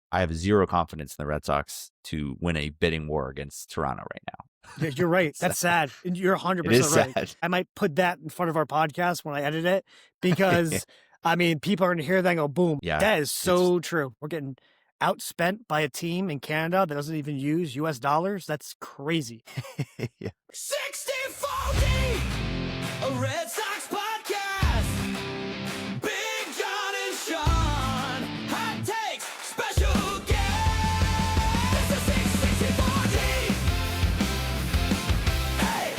I have zero confidence in the Red Sox to win a bidding war against Toronto right now. Yeah, you're right. So, That's sad. And you're 100% it is right. sad. I might put that in front of our podcast when I edit it because, I mean, people are going to hear that and go, boom. Yeah, That is so true. We're getting outspent by a team in Canada that doesn't even use US dollars. That's crazy. Yeah. 60-40, a Red Sox podcast. Big John and Sean, hot takes, special guests. It's a 60-40. Hey.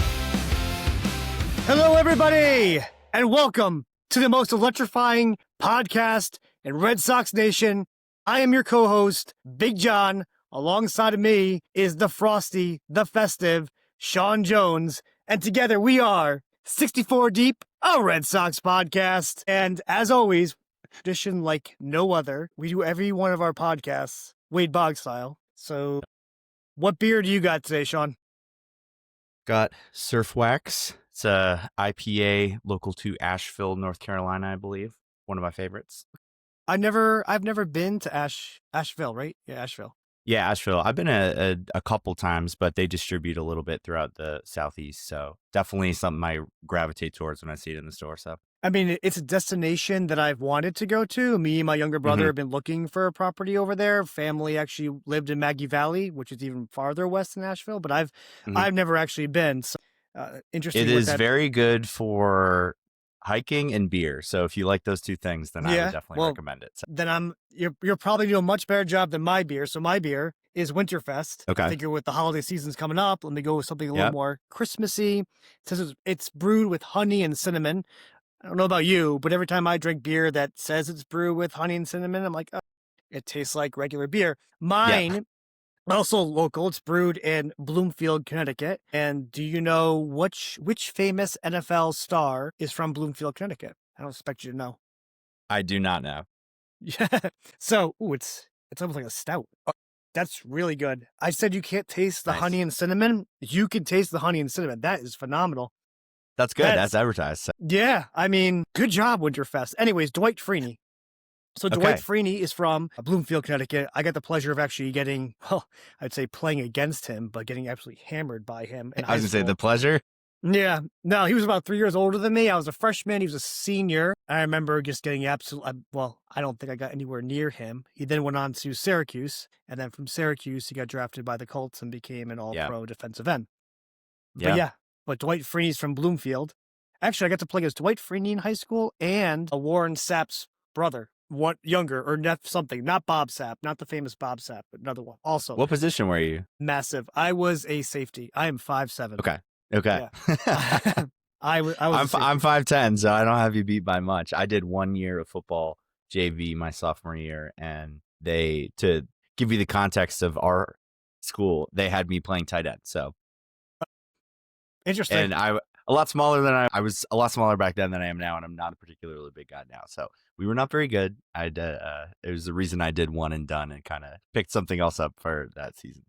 Hello, everybody, and welcome to the most electrifying podcast in Red Sox Nation. I am your co-host, Big John. Alongside of me is the frosty, the festive, Sean Jones. And together we are 64 Deep, a Red Sox podcast. And as always, tradition like no other, we do every one of our podcasts Wade Bogg style. So what beer do you got today, Sean? Got Surf Wax. It's a IPA local to Asheville, North Carolina, I believe. One of my favorites. I've never been to Asheville, right? Yeah, Asheville. Yeah, Asheville. I've been a couple times, but they distribute a little bit throughout the Southeast. So definitely something I gravitate towards when I see it in the store. So I mean, it's a destination that I've wanted to go to. Me and my younger brother have been looking for a property over there. Family actually lived in Maggie Valley, which is even farther west than Asheville, but I've never actually been. So interesting. It is very good for hiking and beer. So if you like those two things, then I would definitely recommend it. So. Then you're probably doing a much better job than my beer. So my beer is Winterfest. Okay. I figure with the holiday seasons coming up, let me go with something a little more Christmassy. It says it's brewed with honey and cinnamon. I don't know about you, but every time I drink beer that says it's brewed with honey and cinnamon, I'm like, oh, it tastes like regular beer. Mine, also local, it's brewed in Bloomfield, Connecticut. And do you know which famous NFL star is from Bloomfield, Connecticut? I don't expect you to know. I do not know. Yeah. So, it's almost like a stout. That's really good. I said you can't taste the honey and cinnamon. You can taste the honey and cinnamon. That is phenomenal. That's good. That's advertised. So. Yeah. I mean, good job, Winterfest. Anyways, Dwight Freeney. So Dwight Freeney is from Bloomfield, Connecticut. I got the pleasure of actually getting, well, I'd say playing against him, but getting absolutely hammered by him. I was going to say the pleasure. Yeah. No, he was about 3 years older than me. I was a freshman. He was a senior. I remember just getting well, I don't think I got anywhere near him. He then went on to Syracuse. And then from Syracuse, he got drafted by the Colts and became an all-pro defensive end. But Dwight Freeney's from Bloomfield. Actually, I got to play against Dwight Freeney in high school and Warren Sapp's brother. One younger or something, not Bob Sapp, not the famous Bob Sapp, but another one. Also, what position were you? Massive. I was a safety. I am 5'7". Okay. Yeah. I'm 5'10", so I don't have you beat by much. I did 1 year of football JV my sophomore year, and to give you the context of our school, they had me playing tight end. So interesting. And I was a lot smaller back then than I am now, and I'm not a particularly big guy now. So we were not very good. It was the reason I did one and done and kind of picked something else up for that season.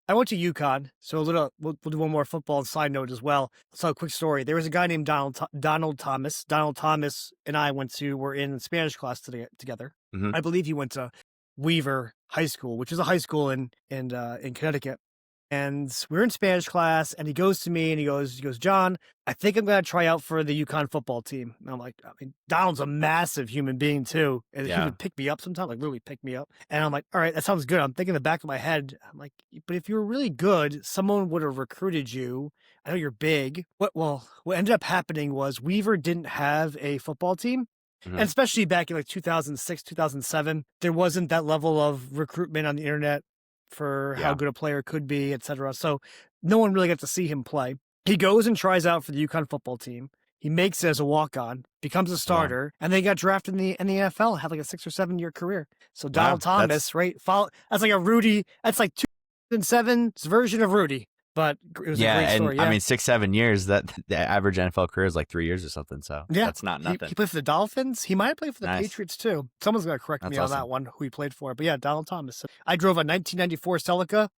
I went to UConn, so we'll do one more football side note as well. So a quick story. There was a guy named Donald Thomas. Donald Thomas and I were in Spanish class together. I believe he went to Weaver High School, which is a high school in Connecticut. And we were in Spanish class, and he goes to me and he goes, John, I think I'm going to try out for the UConn football team. And I'm like, I mean, Donald's a massive human being too. And he would pick me up sometimes, like literally pick me up. And I'm like, all right, that sounds good. I'm thinking in the back of my head, I'm like, but if you were really good, someone would have recruited you. I know you're big. What ended up happening was Weaver didn't have a football team. And especially back in like 2006, 2007, there wasn't that level of recruitment on the internet for how good a player could be, etc. So no one really got to see him play. He goes and tries out for the UConn football team. He makes it as a walk-on, becoms a starter, and they got drafted in the NFL, had like a 6 or 7 year career. So Donald Thomas, right? That's like a Rudy. That's like 2007's version of Rudy. But it was a great story. I mean, 6-7 years, that the average NFL career is like 3 years or something. So that's not nothing. He played for the Dolphins. He might have played for the Patriots too. Someone's going to correct me on that one, who he played for. But yeah, Donald Thomas. I drove a 1994 Celica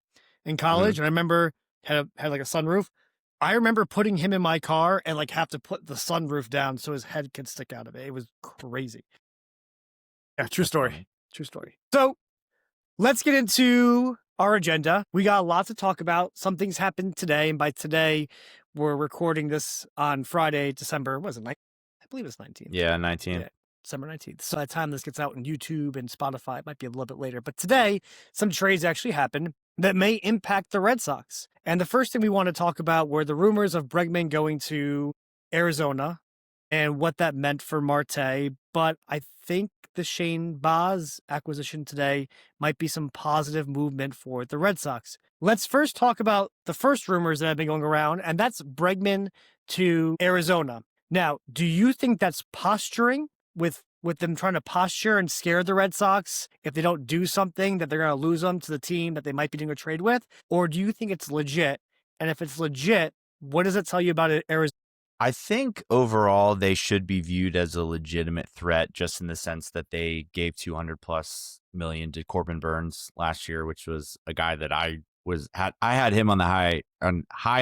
in college, and I remember had like a sunroof. I remember putting him in my car and like have to put the sunroof down so his head could stick out of it. It was crazy. Yeah, true story. True story. So let's get into our agenda. We got a lot to talk about. Some things happened today, and by today, we're recording this on Friday, December, was it 19th? I believe it's 19th. Yeah, 19th. Yeah, December 19th. So by the time this gets out on YouTube and Spotify, it might be a little bit later. But today, some trades actually happened that may impact the Red Sox. And the first thing we want to talk about were the rumors of Bregman going to Arizona and what that meant for Marte. But I think the Shane Baz acquisition today might be some positive movement for the Red Sox. Let's first talk about the first rumors that have been going around, and that's Bregman to Arizona. Now, do you think that's posturing with them trying to posture and scare the Red Sox if they don't do something that they're going to lose them to the team that they might be doing a trade with? Or do you think it's legit? And if it's legit, what does it tell you about Arizona? I think overall they should be viewed as a legitimate threat, just in the sense that they gave 200 plus million to Corbin Burns last year, which was a guy that I had him on the high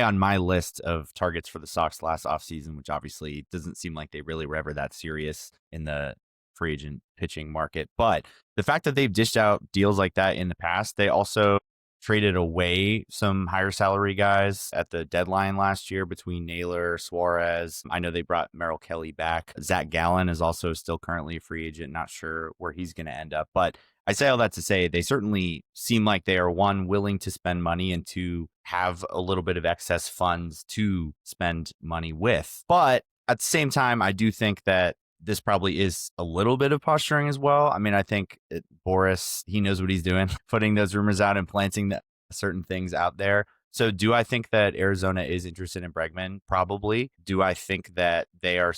on my list of targets for the Sox last offseason, which obviously doesn't seem like they really were ever that serious in the free agent pitching market. But the fact that they've dished out deals like that in the past, they also traded away some higher salary guys at the deadline last year between Naylor, Suarez. I know they brought Merrill Kelly back. Zach Gallen is also still currently a free agent. Not sure where he's going to end up. But I say all that to say they certainly seem like they are, one, willing to spend money, and two, have a little bit of excess funds to spend money with. But at the same time, I do think that this probably is a little bit of posturing as well. I mean, I think Boris, he knows what he's doing, putting those rumors out and planting certain things out there. So do I think that Arizona is interested in Bregman? Probably. Do I think that they are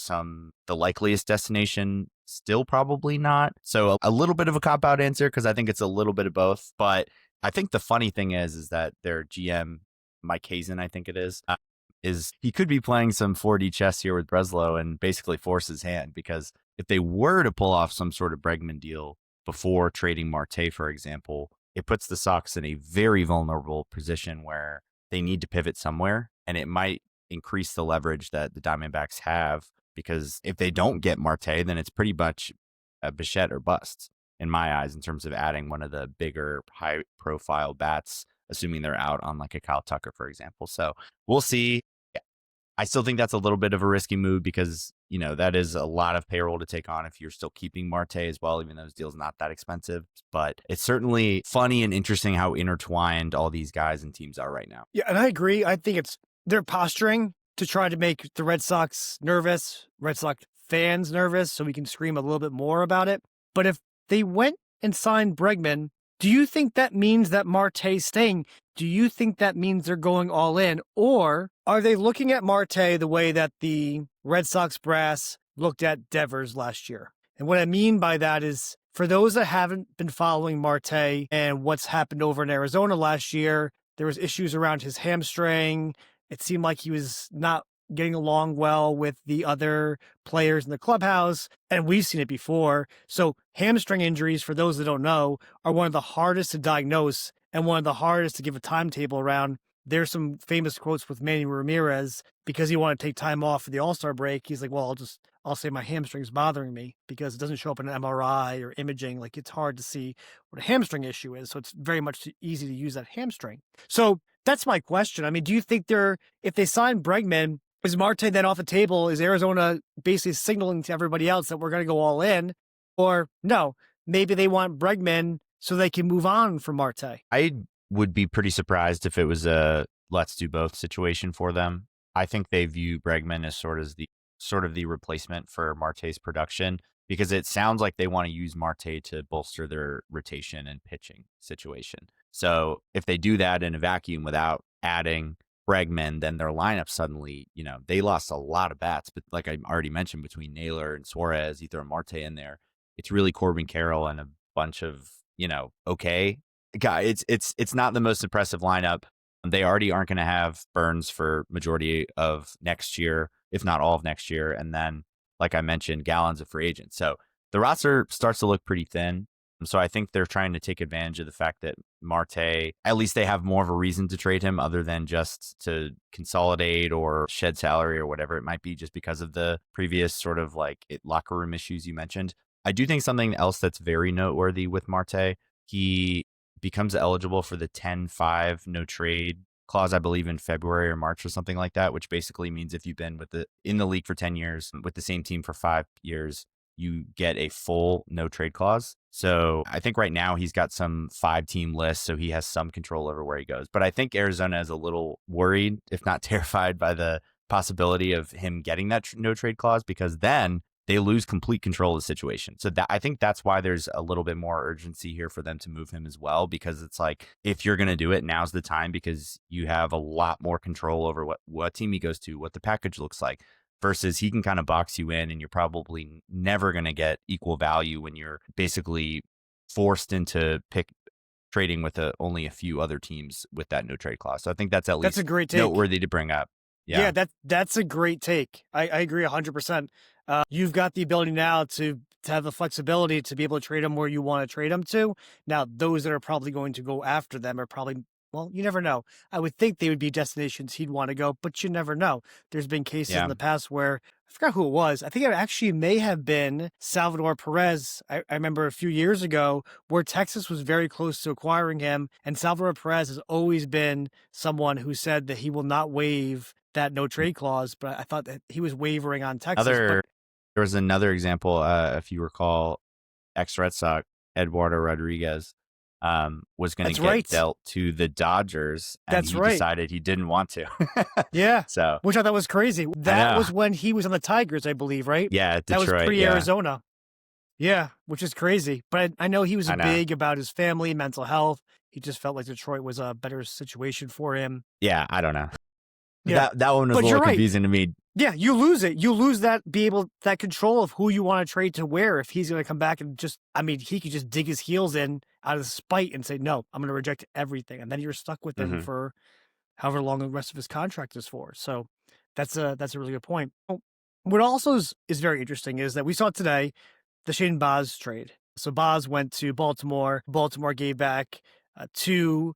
the likeliest destination? Still probably not. So a little bit of a cop-out answer, because I think it's a little bit of both. But I think the funny thing is that their GM, Mike Hazen, I think it is he could be playing some 4D chess here with Breslow and basically force his hand, because if they were to pull off some sort of Bregman deal before trading Marte, for example, it puts the Sox in a very vulnerable position where they need to pivot somewhere, and it might increase the leverage that the Diamondbacks have, because if they don't get Marte, then it's pretty much a Bichette or bust in my eyes in terms of adding one of the bigger high profile bats, assuming they're out on like a Kyle Tucker, for example. So we'll see. I still think that's a little bit of a risky move, because, you know, that is a lot of payroll to take on if you're still keeping Marte as well, even though his deal's not that expensive. But it's certainly funny and interesting how intertwined all these guys and teams are right now. Yeah, and I agree. I think they're posturing to try to make the Red Sox nervous, Red Sox fans nervous, so we can scream a little bit more about it. But if they went and signed Bregman, do you think that means that Marte's staying? Do you think that means they're going all in? Or are they looking at Marte the way that the Red Sox brass looked at Devers last year? And what I mean by that is, for those that haven't been following Marte and what's happened over in Arizona last year, there was issues around his hamstring. It seemed like he was not getting along well with the other players in the clubhouse, and we've seen it before. So hamstring injuries, for those that don't know, are one of the hardest to diagnose and one of the hardest to give a timetable around. There's some famous quotes with Manny Ramirez, because he wanted to take time off for the All-Star break. He's like, well, I'll say my hamstring's bothering me, because it doesn't show up in an MRI or imaging. Like, it's hard to see what a hamstring issue is. So it's very much too easy to use that hamstring. So that's my question. I mean, do you think if they sign Bregman, is Marte then off the table? Is Arizona basically signaling to everybody else that we're going to go all in? Or no, maybe they want Bregman so they can move on from Marte? I would be pretty surprised if it was a let's do both situation for them. I think they view Bregman as sort of the replacement for Marte's production, because it sounds like they want to use Marte to bolster their rotation and pitching situation. So if they do that in a vacuum without adding Bregman, then their lineup suddenly, you know, they lost a lot of bats. But like I already mentioned, between Naylor and Suarez, you throw Marte in there, it's really Corbin Carroll and a bunch of, you know, okay guy. It's not the most impressive lineup. They already aren't going to have Burns for majority of next year, if not all of next year. And then, like I mentioned, Gallen's a free agent. So the roster starts to look pretty thin. So I think they're trying to take advantage of the fact that Marte, at least they have more of a reason to trade him other than just to consolidate or shed salary or whatever it might be, just because of the previous sort of like locker room issues you mentioned. I do think something else that's very noteworthy with Marte, he becomes eligible for the 10-5 no trade clause, I believe in February or March or something like that, which basically means if you've been in the league for 10 years with the same team for 5 years, you get a full no trade clause. So I think right now he's got some 5-team list, so he has some control over where he goes. But I think Arizona is a little worried, if not terrified, by the possibility of him getting that no trade clause, because then they lose complete control of the situation. So I think that's why there's a little bit more urgency here for them to move him as well, because it's like, if you're going to do it, now's the time, because you have a lot more control over what team he goes to, what the package looks like, versus he can kind of box you in and you're probably never going to get equal value when you're basically forced into trading with only a few other teams with that no trade clause. So I think that's at least a great take. Noteworthy to bring up. Yeah, that's a great take. I agree 100%. You've got the ability now to have the flexibility to be able to trade them where you want to trade them to. Now, those that are probably going to go after them are probably, well, you never know. I would think they would be destinations he'd want to go, but you never know. There's been cases in the past where, I forgot who it was. I think it actually may have been Salvador Perez. I remember a few years ago where Texas was very close to acquiring him. And Salvador Perez has always been someone who said that he will not waive that no trade clause, but I thought that he was wavering on Texas. There was another example, if you recall, ex-Red Sox, Eduardo Rodriguez, was going to get dealt to the Dodgers, and he decided he didn't want to. Yeah. So, which I thought was crazy. That was when he was on the Tigers, I believe, right? Yeah, Detroit. That was pre-Arizona. Yeah, which is crazy. But I know he was big about his family, mental health. He just felt like Detroit was a better situation for him. Yeah, I don't know. Yeah. That one was a little confusing to me. Yeah, you lose it. You lose that that control of who you want to trade to where. If he's going to come back and he could just dig his heels in out of spite and say, no, I'm going to reject everything. And then you're stuck with him for however long the rest of his contract is for. So that's a really good point. What also is very interesting is that we saw today the Shane Baz trade. So Baz went to Baltimore. Baltimore gave back two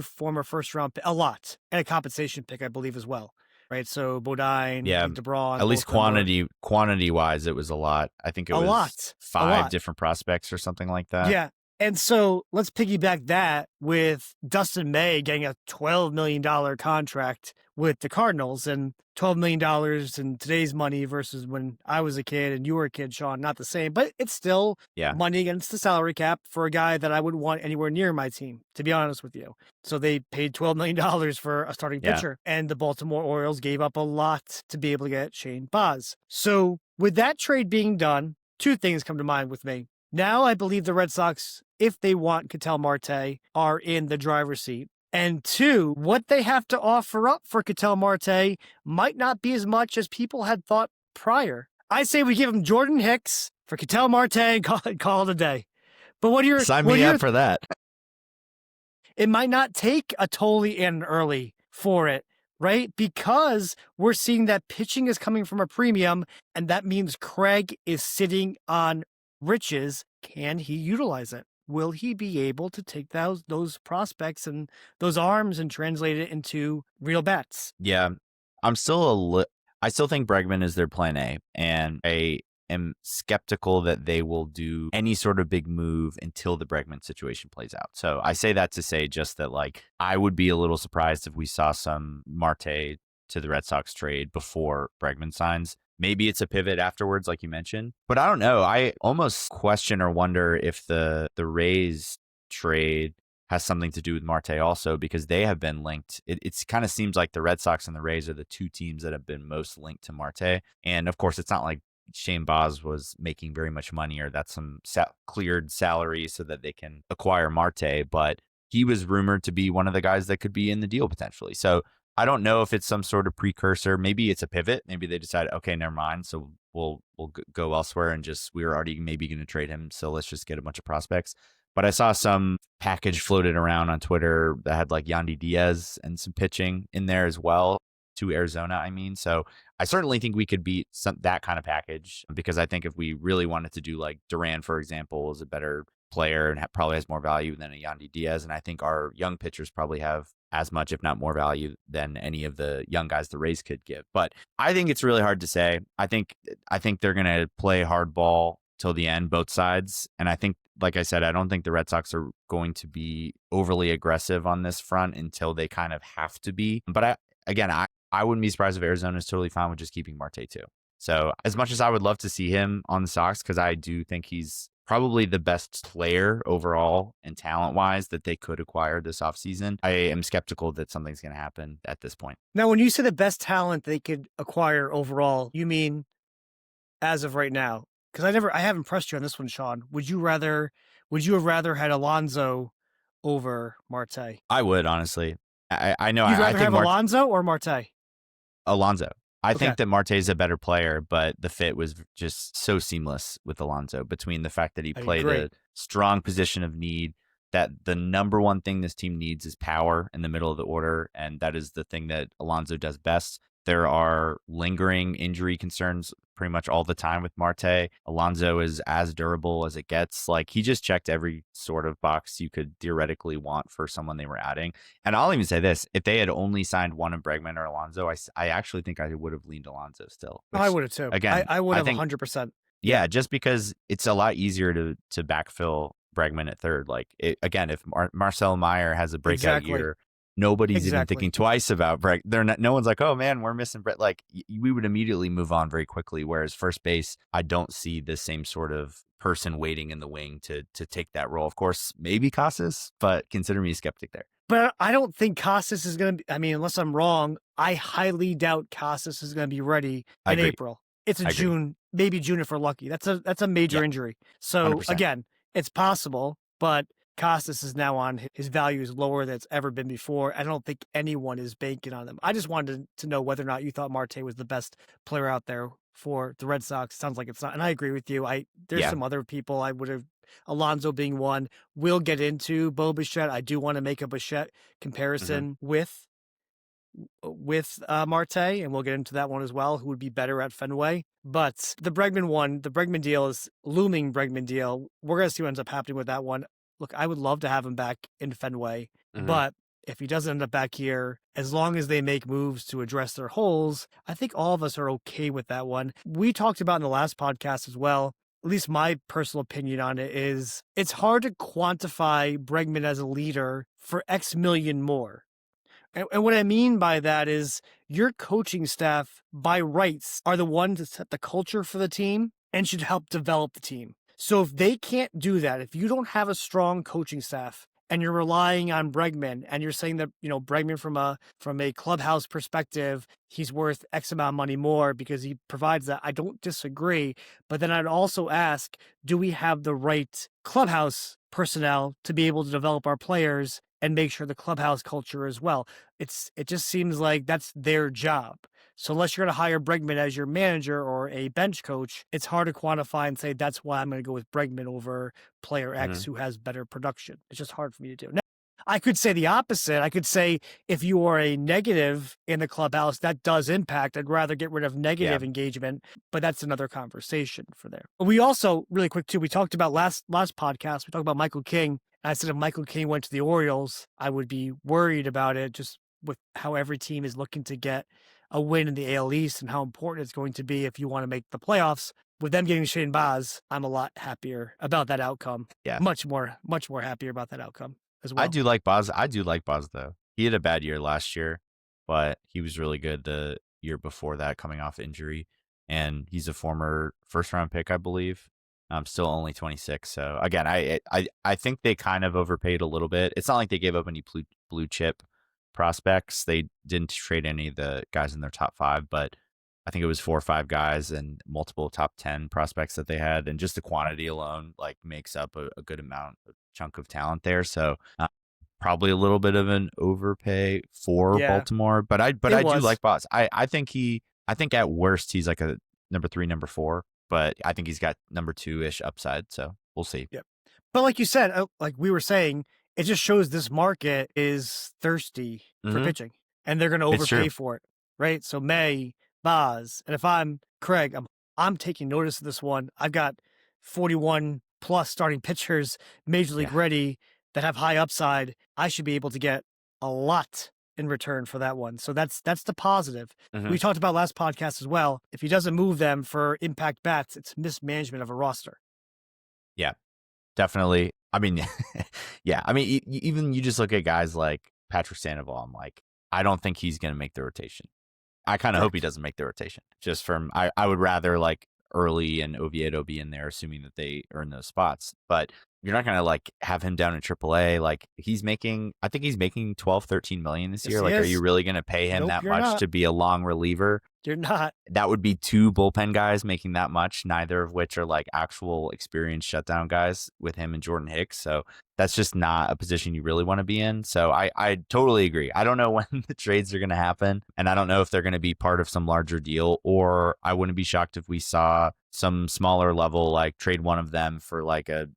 former first-round a lot, and a compensation pick, I believe, as well. Right, so Bodine, DeBron. At least quantity-wise, it was a lot. I think it was 5 different prospects or something like that. Yeah, and so let's piggyback that with Dustin May getting a $12 million contract with the Cardinals, and $12 million in today's money versus when I was a kid and you were a kid, Sean, not the same, but it's still money against the salary cap for a guy that I wouldn't want anywhere near my team, to be honest with you. So they paid $12 million for a starting pitcher, and the Baltimore Orioles gave up a lot to be able to get Shane Baz. So with that trade being done, 2 things come to mind with me. Now I believe the Red Sox, if they want Ketel Marte, are in the driver's seat. And 2, what they have to offer up for Ketel Marte might not be as much as people had thought prior. I say we give him Jordan Hicks for Ketel Marte and call it a day. But sign me up for that. It might not take a Tolley and an Early for it, right? Because we're seeing that pitching is coming from a premium, and that means Craig is sitting on riches. Can he utilize it? Will he be able to take those prospects and those arms and translate it into real bats? Yeah, I still think Bregman is their plan A, and I am skeptical that they will do any sort of big move until the Bregman situation plays out. So I say that to say just that, like, I would be a little surprised if we saw some Marte to the Red Sox trade before Bregman signs. Maybe it's a pivot afterwards, like you mentioned. But I don't know. I almost question or wonder if the Rays trade has something to do with Marte also, because they have been linked. It kind of seems like the Red Sox and the Rays are the 2 teams that have been most linked to Marte. And of course, it's not like Shane Baz was making very much money, or that's some cleared salary so that they can acquire Marte. But he was rumored to be one of the guys that could be in the deal potentially. So I don't know if it's some sort of precursor. Maybe it's a pivot. Maybe they decided, okay, never mind. So we'll go elsewhere, and we were already maybe going to trade him. So let's just get a bunch of prospects. But I saw some package floated around on Twitter that had like Yandy Diaz and some pitching in there as well to Arizona. I mean, so I certainly think we could beat that kind of package, because I think if we really wanted to do, like, Duran, for example, is a better player and probably has more value than a Yandy Diaz. And I think our young pitchers probably have as much, if not more value than any of the young guys the Rays could give. But I think it's really hard to say. I think they're going to play hardball till the end, both sides. And I think like I said, I don't think the Red Sox are going to be overly aggressive on this front until they kind of have to be. But I wouldn't be surprised if Arizona is totally fine with just keeping Marte too. So as much as I would love to see him on the Sox, because I do think he's probably the best player overall and talent-wise that they could acquire this offseason, I am skeptical that something's going to happen at this point. Now, when you say the best talent they could acquire overall, you mean as of right now? Because I haven't pressed you on this one, Sean. Would you have rather had Alonso over Marte? I would, honestly. I know. You'd I rather think have Alonso or Marte? Alonso. I Okay. think that Marte is a better player, but the fit was just so seamless with Alonso between the fact that he played a strong position of need, that the number one thing this team needs is power in the middle of the order, and that is the thing that Alonso does best. There are lingering injury concerns pretty much all the time with Marte. Alonso is as durable as it gets. Like, he just checked every sort of box you could theoretically want for someone they were adding. And I'll even say this, if they had only signed one of Bregman or Alonso, I actually think I would have leaned Alonso still. I would have too. Again, I would have 100%. Yeah, just because it's a lot easier to backfill Bregman at third. Like, again, if Marcel Meyer has a breakout year, nobody's even thinking twice about Breg. No one's like, oh man, we're missing Brett. Like, we would immediately move on very quickly. Whereas first base, I don't see the same sort of person waiting in the wing to take that role. Of course, maybe Casas, but consider me a skeptic there. But I don't think Casas is going to be, I mean, unless I'm wrong, I highly doubt Casas is going to be ready in April. It's a June, maybe June if we're lucky. That's a major injury. So 100%. Again, it's possible, but Casas is now on, his value is lower than it's ever been before. I don't think anyone is banking on them. I just wanted to know whether or not you thought Marte was the best player out there for the Red Sox. Sounds like it's not. And I agree with you. There's some other people I would have, Alonso being one. We'll get into Bo Bichette. I do want to make a Bichette comparison with Marte, and we'll get into that one as well, who would be better at Fenway. But the Bregman deal is looming. Bregman deal. We're going to see what ends up happening with that one. Look, I would love to have him back in Fenway, but if he doesn't end up back here, as long as they make moves to address their holes, I think all of us are okay with that one. We talked about in the last podcast as well, at least my personal opinion on it is, it's hard to quantify Bregman as a leader for X million more. And what I mean by that is your coaching staff, by rights, are the ones that set the culture for the team and should help develop the team. So if they can't do that, if you don't have a strong coaching staff and you're relying on Bregman and you're saying that, Bregman from a clubhouse perspective, he's worth X amount of money more because he provides that, I don't disagree. But then I'd also ask, do we have the right clubhouse personnel to be able to develop our players and make sure the clubhouse culture as well? It just seems like that's their job. So unless you're going to hire Bregman as your manager or a bench coach, it's hard to quantify and say, that's why I'm going to go with Bregman over player X who has better production. It's just hard for me to do. Now, I could say the opposite. I could say if you are a negative in the clubhouse, that does impact. I'd rather get rid of negative engagement, but that's another conversation for there. We also, really quick too, we talked about last podcast, we talked about Michael King. I said if Michael King went to the Orioles, I would be worried about it, just with how every team is looking to get a win in the AL East and how important it's going to be if you want to make the playoffs. With them getting Shane Baz, I'm a lot happier about that outcome. Yeah, much more happier about that outcome as well. I do like Baz though. He had a bad year last year, but he was really good the year before that, coming off injury. And he's a former first-round pick, I believe. Still only 26. So again, I think they kind of overpaid a little bit. It's not like they gave up any blue chip prospects. They didn't trade any of the guys in their top 5, but I think it was 4 or 5 guys and multiple top 10 prospects that they had. And just the quantity alone makes up a good chunk of talent there. So probably a little bit of an overpay for Baltimore, but I do like Baz. I think at worst he's like a number 3, number 4, but I think he's got number 2-ish upside. So we'll see. Yep. But like you said, like we were saying, it just shows this market is thirsty for pitching, and they're going to overpay for it, right? So May, Baz, and if I'm Craig, I'm taking notice of this one. I've got 41 plus starting pitchers, major league ready, that have high upside. I should be able to get a lot in return for that one. So that's the positive. We talked about last podcast as well. If he doesn't move them for impact bats, it's mismanagement of a roster. Yeah. definitely. I mean, yeah. I mean, even you just look at guys like Patrick Sandoval. I'm like, I don't think he's going to make the rotation. I kind of hope he doesn't make the rotation. Just from, I would rather like Early and Oviedo be in there, assuming that they earn those spots. But you're not going to like have him down in AAA. Like I think he's making 12, 13 million this year. Like, are you really going to pay him that much to be a long reliever? You're not. That would be two bullpen guys making that much, neither of which are like actual experienced shutdown guys with him and Jordan Hicks. So that's just not a position you really want to be in. So I totally agree. I don't know when the trades are going to happen, and I don't know if they're going to be part of some larger deal, or I wouldn't be shocked if we saw some smaller level, like trade one of them for like a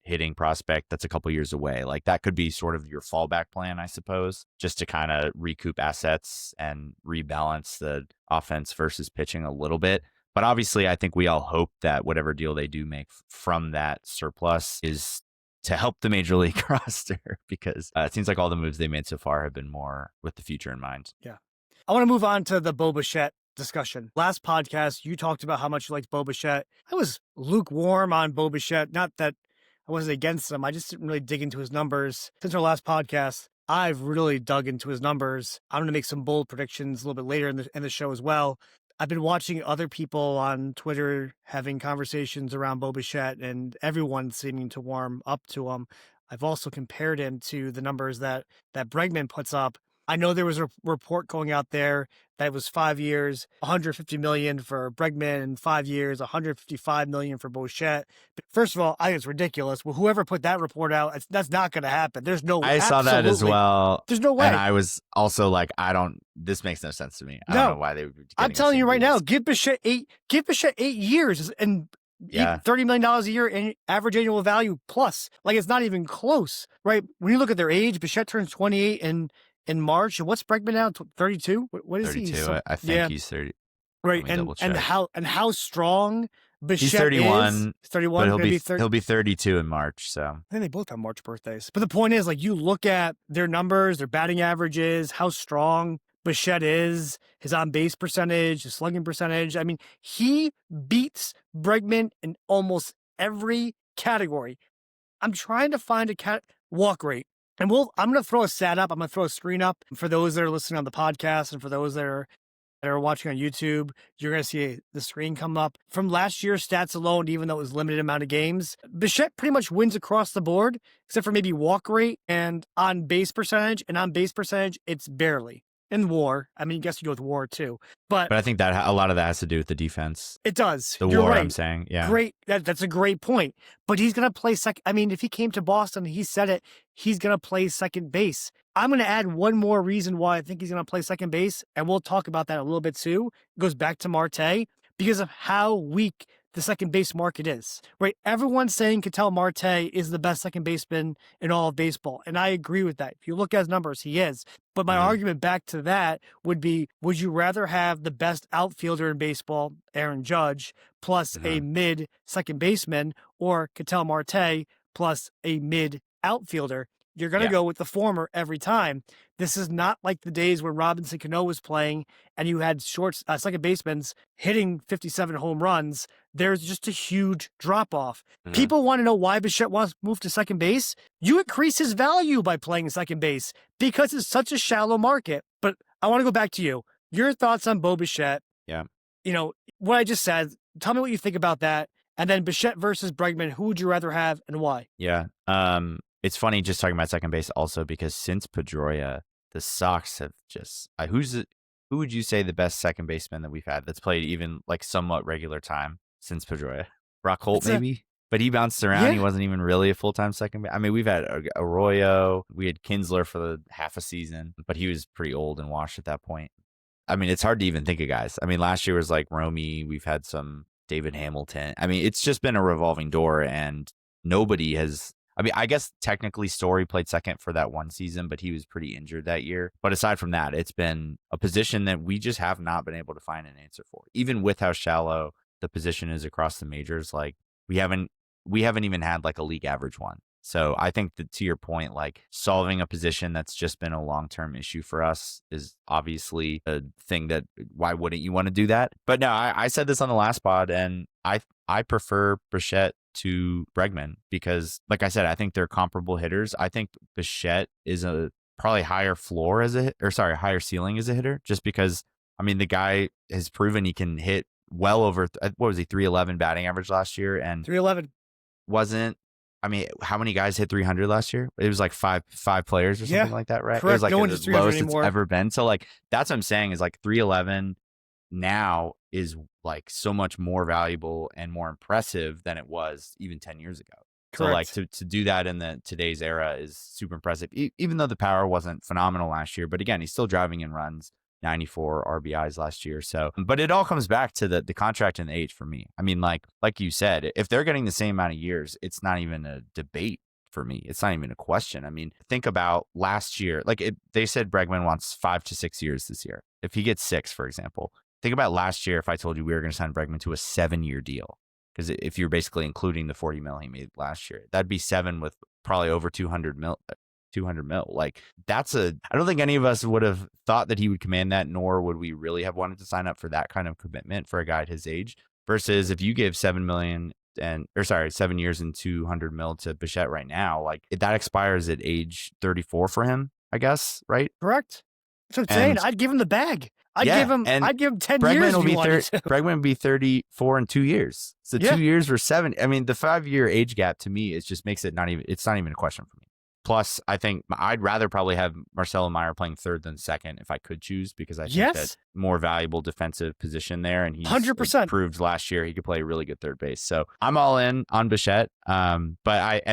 hitting prospect that's a couple years away. Like that could be sort of your fallback plan, I suppose, just to kind of recoup assets and rebalance the offense versus pitching a little bit. But obviously, I think we all hope that whatever deal they do make from that surplus is to help the major league roster, because it seems like all the moves they made so far have been more with the future in mind. Yeah. I want to move on to the Bo Bichette discussion. Last podcast, you talked about how much you liked Bo Bichette. I was lukewarm on Bo Bichette. Not that I wasn't against him. I just didn't really dig into his numbers. Since our last podcast, I've really dug into his numbers. I'm going to make some bold predictions a little bit later in the show as well. I've been watching other people on Twitter having conversations around Bo Bichette, and everyone seeming to warm up to him. I've also compared him to the numbers that Bregman puts up. I know there was a report going out there that it was 5 years, $150 million for Bregman, and 5 years, $155 million for Bichette. But first of all, I think it's ridiculous. Well, whoever put that report out, that's not going to happen. There's no way. I saw that as well. There's no way. And I was also like, this makes no sense to me. I don't know why they would be getting I'm telling you right now, give Bichette 8 years and $30 million a year in average annual value plus. Like, it's not even close, right? When you look at their age, Bichette turns 28 in March. And what's Bregman now? 32? What is 32, he? I think he's 30. Right. And how strong Bichette he's 31. is. He's 31. But he'll be 32 in March. So I think they both have March birthdays. But the point is, like, you look at their numbers, their batting averages, how strong Bichette is, his on-base percentage, his slugging percentage. I mean, he beats Bregman in almost every category. I'm trying to find a walk rate. And I'm going to throw a stat up. I'm going to throw a screen up for those that are listening on the podcast, and for those that are watching on YouTube. You're going to see the screen come up. From last year's stats alone, even though it was limited amount of games, Bichette pretty much wins across the board, except for maybe walk rate and on base percentage. And on base percentage, it's barely. And WAR. I mean, I guess you go with WAR too. But I think that a lot of that has to do with the defense. It does. You're WAR, right. I'm saying. Yeah. Great. That's a great point. But he's going to play second. I mean, if he came to Boston, he said it, he's going to play second base. I'm going to add one more reason why I think he's going to play second base, and we'll talk about that a little bit too. It goes back to Marte because of how weak the second base market is, right? Everyone's saying Ketel Marte is the best second baseman in all of baseball. And I agree with that. If you look at his numbers, he is. But my argument back to that would be, would you rather have the best outfielder in baseball, Aaron Judge, plus a mid second baseman, or Ketel Marte plus a mid outfielder? You're going to go with the former every time. This is not like the days when Robinson Cano was playing and you had second basemen hitting 57 home runs. There's just a huge drop-off. People want to know why Bichette wants to move to second base. You increase his value by playing second base because it's such a shallow market. But I want to go back to you. Your thoughts on Bo Bichette. Yeah. You know, what I just said, tell me what you think about that. And then Bichette versus Bregman, who would you rather have and why? Yeah. It's funny just talking about second base also because since Pedroia, the Sox have just who would you say the best second baseman that we've had that's played even like somewhat regular time since Pedroia? Brock Holt maybe, but he bounced around. Yeah. He wasn't even really a full-time second base. I mean, we've had Arroyo, we had Kinsler for the half a season, but he was pretty old and washed at that point. I mean, it's hard to even think of guys. I mean, last year was like Romy. We've had some David Hamilton. I mean, it's just been a revolving door, and nobody has. I mean, I guess technically Story played second for that one season, but he was pretty injured that year. But aside from that, it's been a position that we just have not been able to find an answer for. Even with how shallow the position is across the majors, like we haven't even had like a league average one. So I think that to your point, like solving a position that's just been a long-term issue for us is obviously a thing that why wouldn't you want to do that? But no, I said this on the last pod, and I I prefer Bichette to Bregman because, like I said, I think they're comparable hitters. I think Bichette is a probably higher floor as a higher ceiling as a hitter, just because I mean the guy has proven he can hit well over what was he 311 batting average last year, and 311 wasn't. I mean, how many guys hit 300 last year? It was like five players or something like that, right? Correct. It was like No one the hits 300 lowest anymore. it's ever been. So like that's what I'm saying is like 311 now is like so much more valuable and more impressive than it was even 10 years ago. Correct. So like to do that in the today's era is super impressive. Even though the power wasn't phenomenal last year, but again, he's still driving in runs. 94 RBIs last year. So, but it all comes back to the contract and the age for me. I mean, like you said, if they're getting the same amount of years, it's not even a debate for me. It's not even a question. I mean, think about last year. They said Bregman wants 5 to 6 years this year. If he gets 6, for example, think about last year. If I told you we were going to sign Bregman to a 7-year deal, because if you're basically including the 40 mil he made last year, that'd be 7 with probably over 200 mil. Like I don't think any of us would have thought that he would command that, nor would we really have wanted to sign up for that kind of commitment for a guy at his age. Versus if you give 7 years and 200 mil to Bichette right now, like that expires at age 34 for him, I guess, right? Correct. That's what I'm saying. I'd give him the bag. I'd give him 10 years. Bregman would be 34 in 2 years. So 2 years for 7. I mean, the 5-year age gap to me just makes it it's not even a question for me. Plus, I think I'd rather probably have Marcelo Meyer playing third than second if I could choose, because I think that more valuable defensive position there. And he's 100% proved last year he could play really good third base. So I'm all in on Bichette. And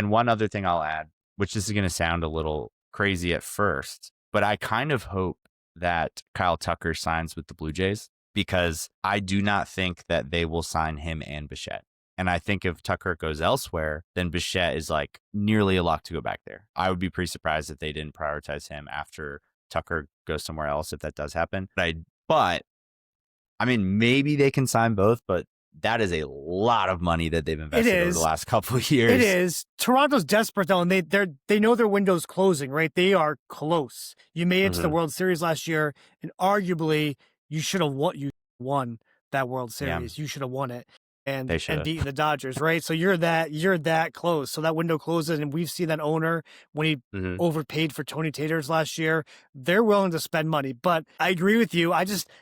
one other thing I'll add, which this is going to sound a little crazy at first, but I kind of hope that Kyle Tucker signs with the Blue Jays, because I do not think that they will sign him and Bichette. And I think if Tucker goes elsewhere, then Bichette is like nearly a lock to go back there. I would be pretty surprised if they didn't prioritize him after Tucker goes somewhere else, if that does happen. But I mean, maybe they can sign both, but that is a lot of money that they've invested over the last couple of years. It is. Toronto's desperate though, and they know their window's closing, right? They are close. You made it to the World Series last year, and arguably you should have won that World Series. Yeah. You should have won it. And beating the Dodgers, right? So you're that close. So that window closes, and we've seen that owner when he overpaid for Tony Taters last year. They're willing to spend money, but I agree with you.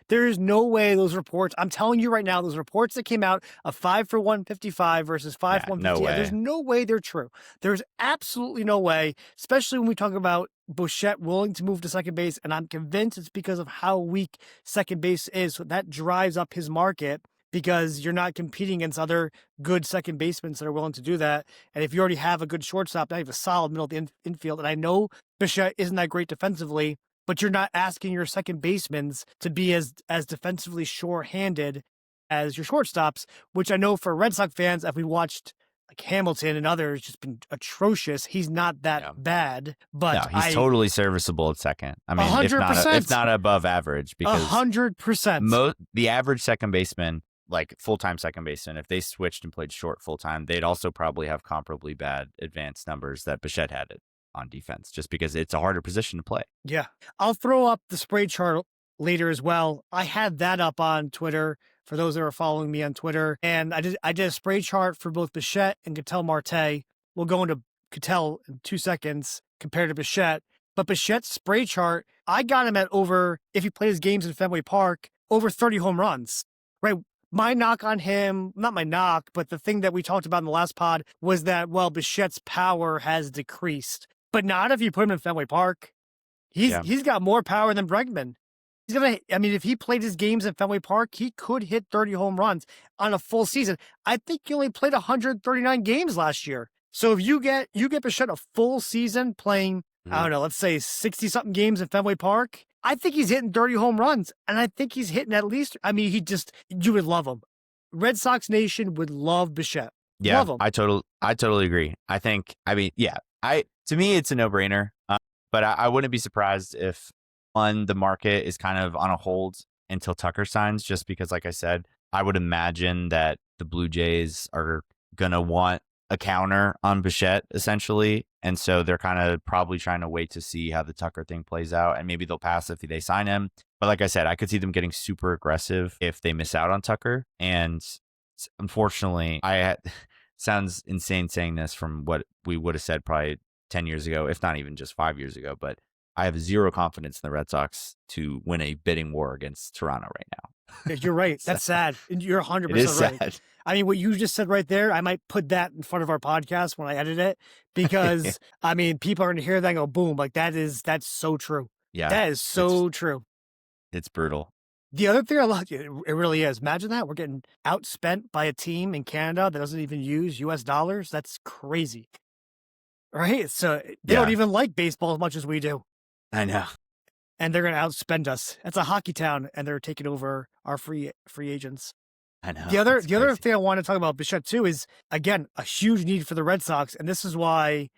There is no way those reports. I'm telling you right now, those reports that came out of 5 for 155 versus 5 for 158. There's no way they're true. There's absolutely no way, especially when we talk about Bichette willing to move to second base, and I'm convinced it's because of how weak second base is. So that drives up his market, because you're not competing against other good second basemen that are willing to do that. And if you already have a good shortstop, now you have a solid middle of the infield. And I know Bichette isn't that great defensively, but you're not asking your second basemen to be as defensively sure-handed as your shortstops, which I know for Red Sox fans, if we watched like Hamilton and others, just been atrocious. He's not that bad, but no, he's totally serviceable at second. I mean, 100%. If not above average, because 100%. The average second baseman, like full-time second baseman, if they switched and played short full-time, they'd also probably have comparably bad advanced numbers that Bichette had on defense, just because it's a harder position to play. Yeah. I'll throw up the spray chart later as well. I had that up on Twitter for those that are following me on Twitter. And I did a spray chart for both Bichette and Ketel Marte. We'll go into Ketel in 2 seconds compared to Bichette. But Bichette's spray chart, I got him at over, if he played his games in Fenway Park, over 30 home runs, right? My knock on him, not my knock, but the thing that we talked about in the last pod was that, well, Bichette's power has decreased, but not if you put him in Fenway Park. He's got more power than Bregman. If he played his games in Fenway Park, he could hit 30 home runs on a full season. I think he only played 139 games last year. So if you get Bichette a full season playing, I don't know, let's say 60-something games in Fenway Park, I think he's hitting 30 home runs, and I think he's hitting at least, you would love him. Red Sox Nation would love Bichette. Yeah, love him. I totally agree. To me, it's a no-brainer, but I wouldn't be surprised if, the market is kind of on a hold until Tucker signs, just because, like I said, I would imagine that the Blue Jays are going to want a counter on Bichette, essentially. And so they're kind of probably trying to wait to see how the Tucker thing plays out, and maybe they'll pass if they sign him. But like I said, I could see them getting super aggressive if they miss out on Tucker. And unfortunately, sounds insane saying this from what we would have said probably 10 years ago, if not even just 5 years ago, but I have zero confidence in the Red Sox to win a bidding war against Toronto right now. You're right. That's sad. And you're 100% It is right. sad. I mean, what you just said right there, I might put that in front of our podcast when I edit it because, I mean, people are going to hear that and go, boom, like that's so true. Yeah. That is so true. It's brutal. The other thing I like, it really is. Imagine that. We're getting outspent by a team in Canada that doesn't even use US dollars. That's crazy. Right? So they don't even like baseball as much as we do. I know. And they're going to outspend us. That's a hockey town, and they're taking over our free agents. I know. The other thing I want to talk about Bichette too is, again, a huge need for the Red Sox, and this is why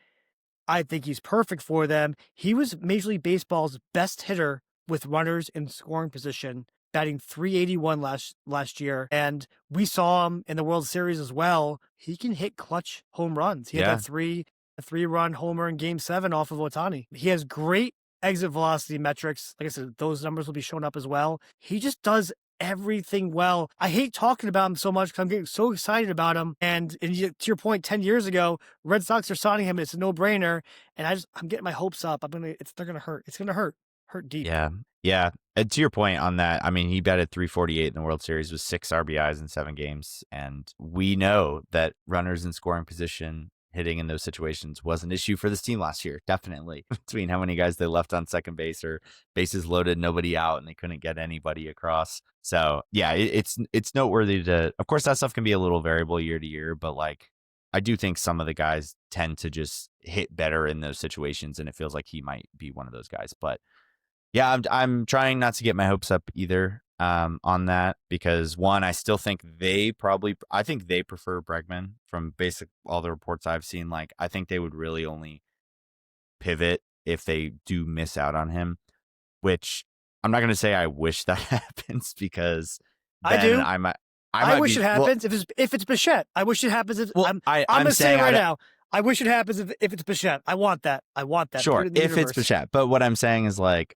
I think he's perfect for them. He was Major League Baseball's best hitter with runners in scoring position, batting .381 last year, and we saw him in the World Series as well. He can hit clutch home runs. He had that three-run homer in Game 7 off of Ohtani. He has great exit velocity metrics. Like I said, those numbers will be shown up as well. He just does everything well. I hate talking about him so much because I'm getting so excited about him. And to your point, 10 years ago, Red Sox are signing him. It's a no-brainer. And I'm getting my hopes up. They're gonna hurt. It's gonna hurt deep. Yeah. And to your point on that, I mean, he batted .348 in the World Series with 6 RBIs in 7 games, and we know that runners in scoring position, hitting in those situations, was an issue for this team last year, definitely, between how many guys they left on second base or bases loaded, nobody out, and they couldn't get anybody across. So yeah, it's noteworthy to, of course, that stuff can be a little variable year to year, but like, I do think some of the guys tend to just hit better in those situations, and it feels like he might be one of those guys. But yeah, I'm trying not to get my hopes up either on that, because one, I still think I think they prefer Bregman from all the reports I've seen. Like, I think they would really only pivot if they do miss out on him, which I'm not going to say I wish that happens, because I do. I wish it happens if it's Bichette. I wish it happens if I'm saying saying right now. I wish it happens if it's Bichette. I want that. Sure, if it's Bichette. But what I'm saying is, like,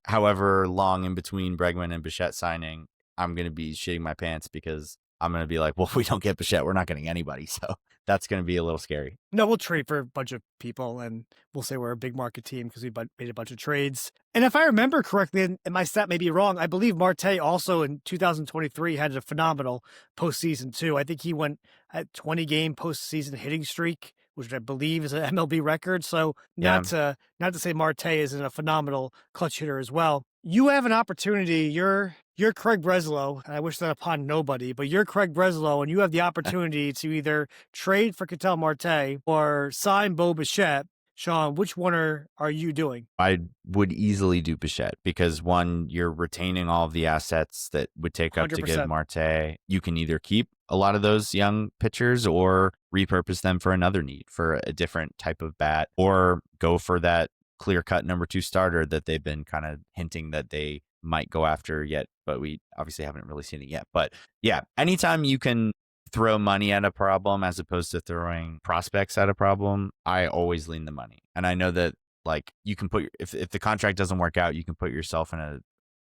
however long in between Bregman and Bichette signing, I'm going to be shitting my pants, because I'm going to be like, well, if we don't get Bichette, we're not getting anybody. So that's going to be a little scary. No, we'll trade for a bunch of people, and we'll say we're a big market team because we made a bunch of trades. And if I remember correctly, and my stat may be wrong, I believe Marte also in 2023 had a phenomenal postseason too. I think he went at 20-game postseason hitting streak, which I believe is an MLB record. So not to say Marte isn't a phenomenal clutch hitter as well. You have an opportunity. You're Craig Breslow, and I wish that upon nobody, but you're Craig Breslow, and you have the opportunity to either trade for Ketel Marte or sign Bo Bichette. Sean, which one are you doing? I would easily do Bichette, because one, you're retaining all of the assets that would take up 100%. To give Marte. You can either keep a lot of those young pitchers or repurpose them for another need, for a different type of bat, or go for that clear-cut number 2 starter that they've been kind of hinting that they might go after yet, but we obviously haven't really seen it yet. But yeah, anytime you can throw money at a problem as opposed to throwing prospects at a problem, I always lean the money. And I know that, like, you can if the contract doesn't work out, you can put yourself in a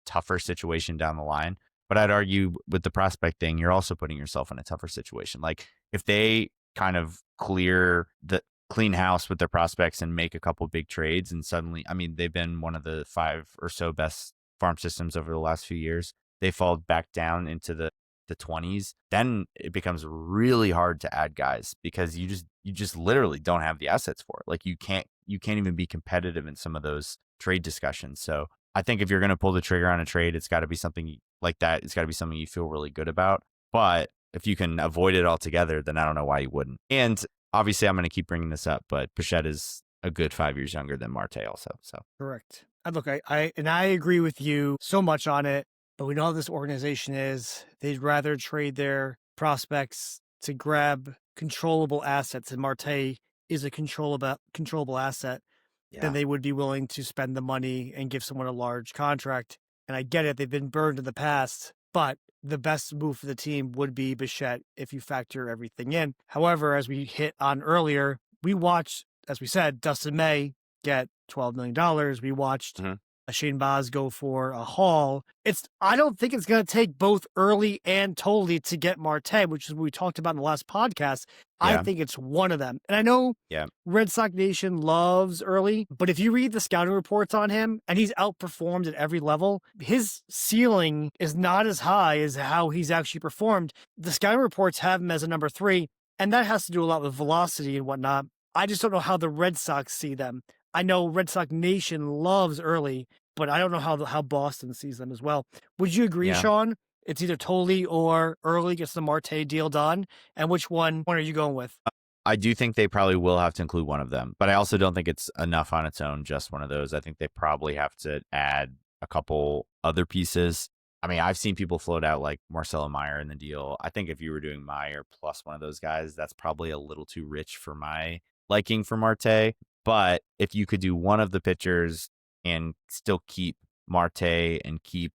tougher situation down the line. But I'd argue with the prospect thing, you're also putting yourself in a tougher situation. Like, if they kind of clean house with their prospects and make a couple big trades, and suddenly, I mean, they've been one of the 5 or so best farm systems over the last few years. They fall back down into the 20s, then it becomes really hard to add guys, because you just literally don't have the assets for it. Like, you can't even be competitive in some of those trade discussions. So I think if you're going to pull the trigger on a trade, it's got to be something like that. It's got to be something you feel really good about. But if you can avoid it altogether, then I don't know why you wouldn't. And obviously, I'm going to keep bringing this up, but Bichette is a good 5 years younger than Marte also. So correct. And look, I agree with you so much on it, but we know how this organization is. They'd rather trade their prospects to grab controllable assets, and Marte is a controllable asset, than they would be willing to spend the money and give someone a large contract. And I get it, they've been burned in the past, but the best move for the team would be Bichette if you factor everything in. However, as we hit on earlier, we watched, as we said, Dustin May get $12 million. We watched Shane Baz go for a haul. I don't think it's going to take both early and totally to get Marte, which is what we talked about in the last podcast. I think it's one of them. And I know Red Sox Nation loves early, but if you read the scouting reports on him, and he's outperformed at every level, his ceiling is not as high as how he's actually performed. The scouting reports have him as a number 3, and that has to do a lot with velocity and whatnot. I just don't know how the Red Sox see them. I know Red Sox Nation loves early, but I don't know how Boston sees them as well. Would you agree, Sean? It's either Tolley or early gets the Marte deal done. And which one are you going with? I do think they probably will have to include one of them, but I also don't think it's enough on its own, just one of those. I think they probably have to add a couple other pieces. I mean, I've seen people float out like Marcelo Meyer in the deal. I think if you were doing Meyer plus one of those guys, that's probably a little too rich for my liking for Marte. But if you could do one of the pitchers and still keep Marte and keep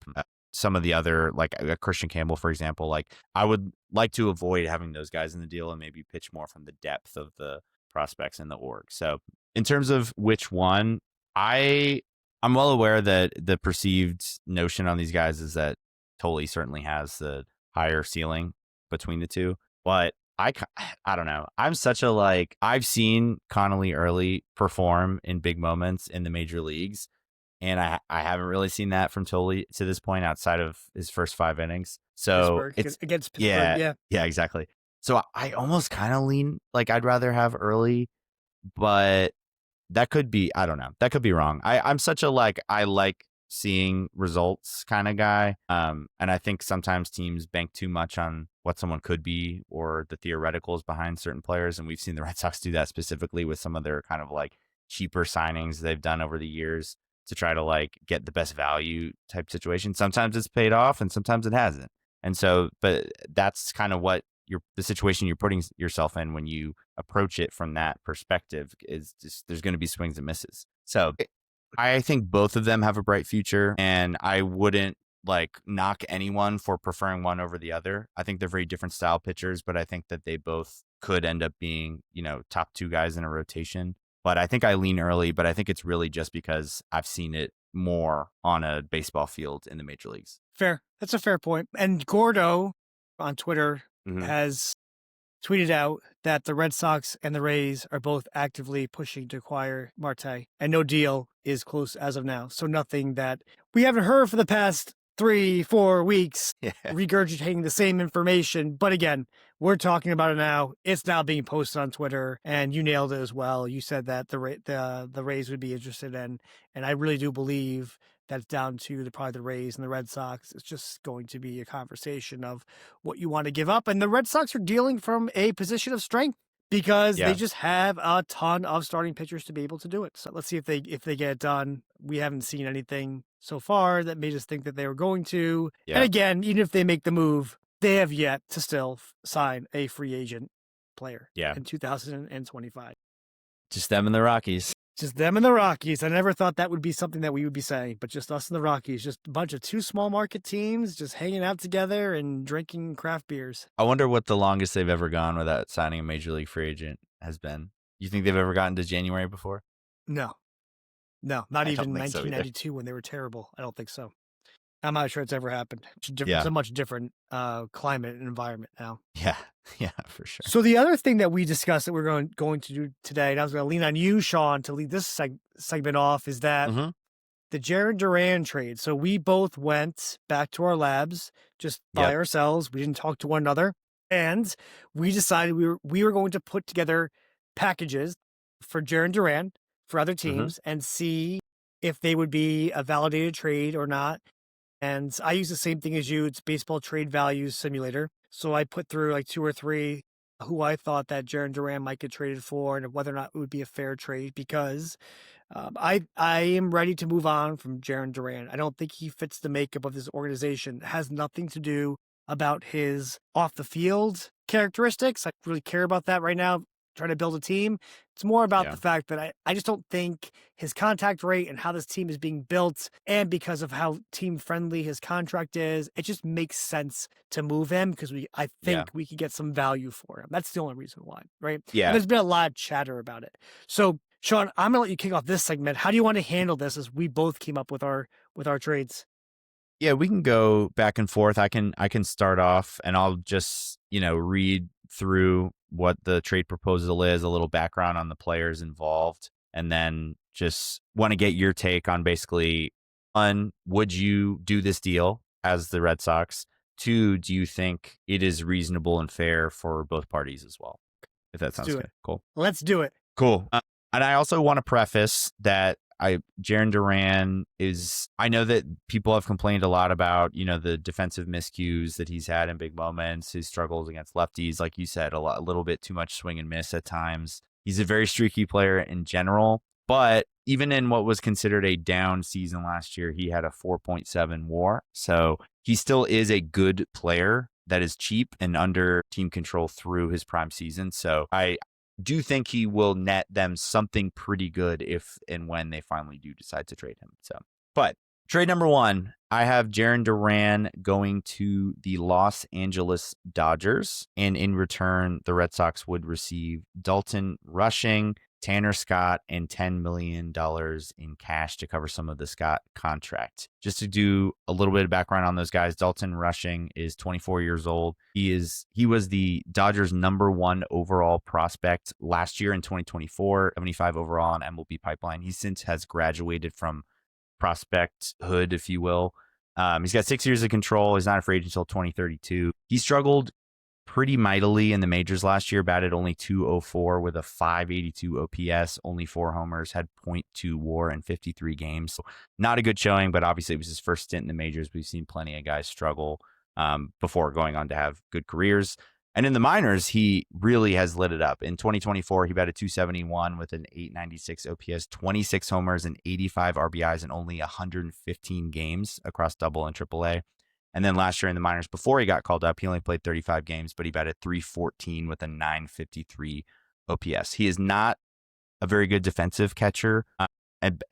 some of the other, like Christian Campbell, for example, like I would like to avoid having those guys in the deal and maybe pitch more from the depth of the prospects in the org. So in terms of which one, I'm well aware that the perceived notion on these guys is that Tolley certainly has the higher ceiling between the two, but I don't know. I'm such a I've seen Connolly early perform in big moments in the major leagues, and I haven't really seen that from Tolley to this point outside of his first 5 innings. So it's against Pittsburgh. Yeah, exactly. So I almost kind of lean like I'd rather have early, but that could be, I don't know. That could be wrong. I'm such a I like seeing results kind of guy. And I think sometimes teams bank too much on what someone could be or the theoreticals behind certain players. And we've seen the Red Sox do that specifically with some of their kind of cheaper signings they've done over the years to try to get the best value type situation. Sometimes it's paid off and sometimes it hasn't. And so, but that's kind of what the situation you're putting yourself in when you approach it from that perspective is just, there's going to be swings and misses. So I think both of them have a bright future, and I wouldn't knock anyone for preferring one over the other. I think they're very different style pitchers, but I think that they both could end up being, top 2 guys in a rotation. But I think I lean early, but I think it's really just because I've seen it more on a baseball field in the major leagues. Fair. That's a fair point. And Gordo on Twitter has tweeted out that the Red Sox and the Rays are both actively pushing to acquire Marte, and no deal is close as of now. So nothing that we haven't heard for the past 3-4 weeks, regurgitating the same information. But again, we're talking about it now. It's now being posted on Twitter, and you nailed it as well. You said that the Rays would be interested in, and I really do believe that's down to probably the Rays and the Red Sox. It's just going to be a conversation of what you want to give up. And the Red Sox are dealing from a position of strength because they just have a ton of starting pitchers to be able to do it. So let's see if they get it done. We haven't seen anything so far that made us think that they were going to. Yeah. And again, even if they make the move, they have yet to still sign a free agent player in 2025. Just them and the Rockies. Just them and the Rockies. I never thought that would be something that we would be saying, but just us and the Rockies, just a bunch of 2 small market teams just hanging out together and drinking craft beers. I wonder what the longest they've ever gone without signing a major league free agent has been. You think they've ever gotten to January before? No, not even 1992 when they were terrible. I don't think so. I'm not sure it's ever happened. It's a much different climate and environment now. Yeah, for sure. So the other thing that we discussed that we're going to do today, and I was going to lean on you, Sean, to lead this segment off, is that the Jarren Duran trade. So we both went back to our labs just by ourselves. We didn't talk to one another. And we decided we were going to put together packages for Jarren Duran for other teams and see if they would be a validated trade or not. And I use the same thing as you. It's Baseball Trade Values Simulator. So I put through 2 or 3 who I thought that Jarren Duran might get traded for and whether or not it would be a fair trade because I am ready to move on from Jarren Duran. I don't think he fits the makeup of this organization. It has nothing to do about his off the field characteristics. I don't really care about that right now. Trying to build a team. It's more about the fact that I just don't think his contact rate and how this team is being built, and because of how team friendly his contract is, it just makes sense to move him because I think we could get some value for him. That's the only reason why, right? Yeah. And there's been a lot of chatter about it. So Sean, I'm gonna let you kick off this segment. How do you want to handle this as we both came up with our trades? Yeah, we can go back and forth. I can start off, and I'll just read through what the trade proposal is, a little background on the players involved, and then just want to get your take on basically, one, would you do this deal as the Red Sox? Two, do you think it is reasonable and fair for both parties as well? If that sounds good. Cool. Let's do it. Cool. And I also want to preface that Jarren Duran I know that people have complained a lot about, the defensive miscues that he's had in big moments, his struggles against lefties, like you said, a little bit too much swing and miss at times. He's a very streaky player in general, but even in what was considered a down season last year, he had a 4.7 WAR. So he still is a good player that is cheap and under team control through his prime season. So I do think he will net them something pretty good if and when they finally do decide to trade him. But trade number one, I have Jarren Duran going to the Los Angeles Dodgers, and in return, the Red Sox would receive Dalton Rushing, Tanner Scott, and $10 million in cash to cover some of the Scott contract. Just to do a little bit of background on those guys, Dalton Rushing is 24 years old. He was the Dodgers' #1 overall prospect last year in 2024, 75 overall on MLB Pipeline. He since has graduated from prospecthood, if you will. He's got 6 years of control. He's not a free agent until 2032. He struggled pretty mightily in the majors last year, batted only .204 with a .582 OPS, only 4 homers, had .2 WAR in 53 games. So not a good showing, but obviously it was his first stint in the majors. We've seen plenty of guys struggle before going on to have good careers. And in the minors, he really has lit it up. In 2024, he batted .271 with an .896 OPS, 26 homers and 85 RBIs in only 115 games across Double and AAA. And then last year in the minors, before he got called up, he only played 35 games, but he batted .314 with a .953 OPS. He is not a very good defensive catcher.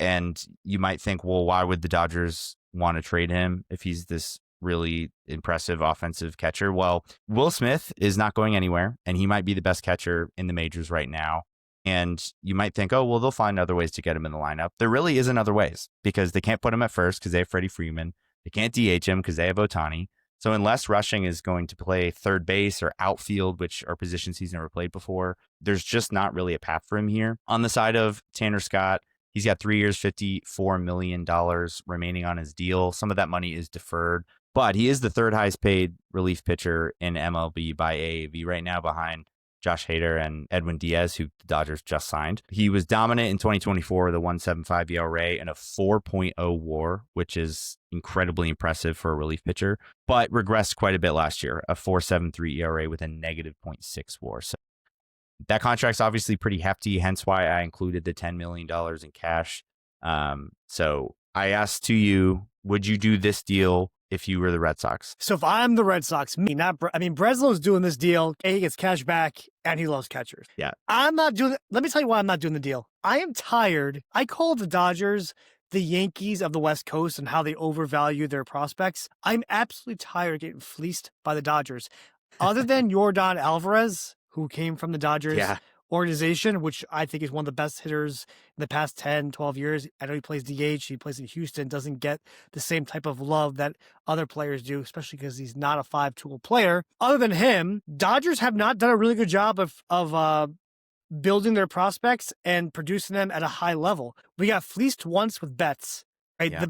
And you might think, well, why would the Dodgers want to trade him if he's this really impressive offensive catcher? Well, Will Smith is not going anywhere, and he might be the best catcher in the majors right now. And you might think, oh, well, they'll find other ways to get him in the lineup. There really isn't other ways because they can't put him at first because they have Freddie Freeman. They can't DH him because they have Ohtani. So unless Rushing is going to play third base or outfield, which are positions he's never played before, there's just not really a path for him here. On the side of Tanner Scott, he's got 3 years, $54 million remaining on his deal. Some of that money is deferred, but he is the third highest paid relief pitcher in MLB by AAV right now, behind Josh Hader and Edwin Diaz, who the Dodgers just signed. He was dominant in 2024 with a 1.75 ERA and a 4.0 WAR, which is incredibly impressive for a relief pitcher, but regressed quite a bit last year, a 4.73 ERA with a negative .6 WAR. So that contract's obviously pretty hefty, hence why I included the $10 million in cash. So I asked to you, would you do this deal if you were the Red Sox? So if I'm the Red Sox, Breslow's doing this deal. He gets cash back, and he loves catchers. Yeah. I'm not doing it. Let me tell you why I'm not doing the deal. I am tired. I call the Dodgers the Yankees of the West Coast and how they overvalue their prospects. I'm absolutely tired of getting fleeced by the Dodgers. Other than Yordan Alvarez, who came from the Dodgers organization, which I think is one of the best hitters in the past 10, 12 years. I know he plays DH. He plays in Houston, doesn't get the same type of love that other players do, especially because he's not a 5-tool player. Other than him, Dodgers have not done a really good job of building their prospects and producing them at a high level. We got fleeced once with Betts, right? Yeah.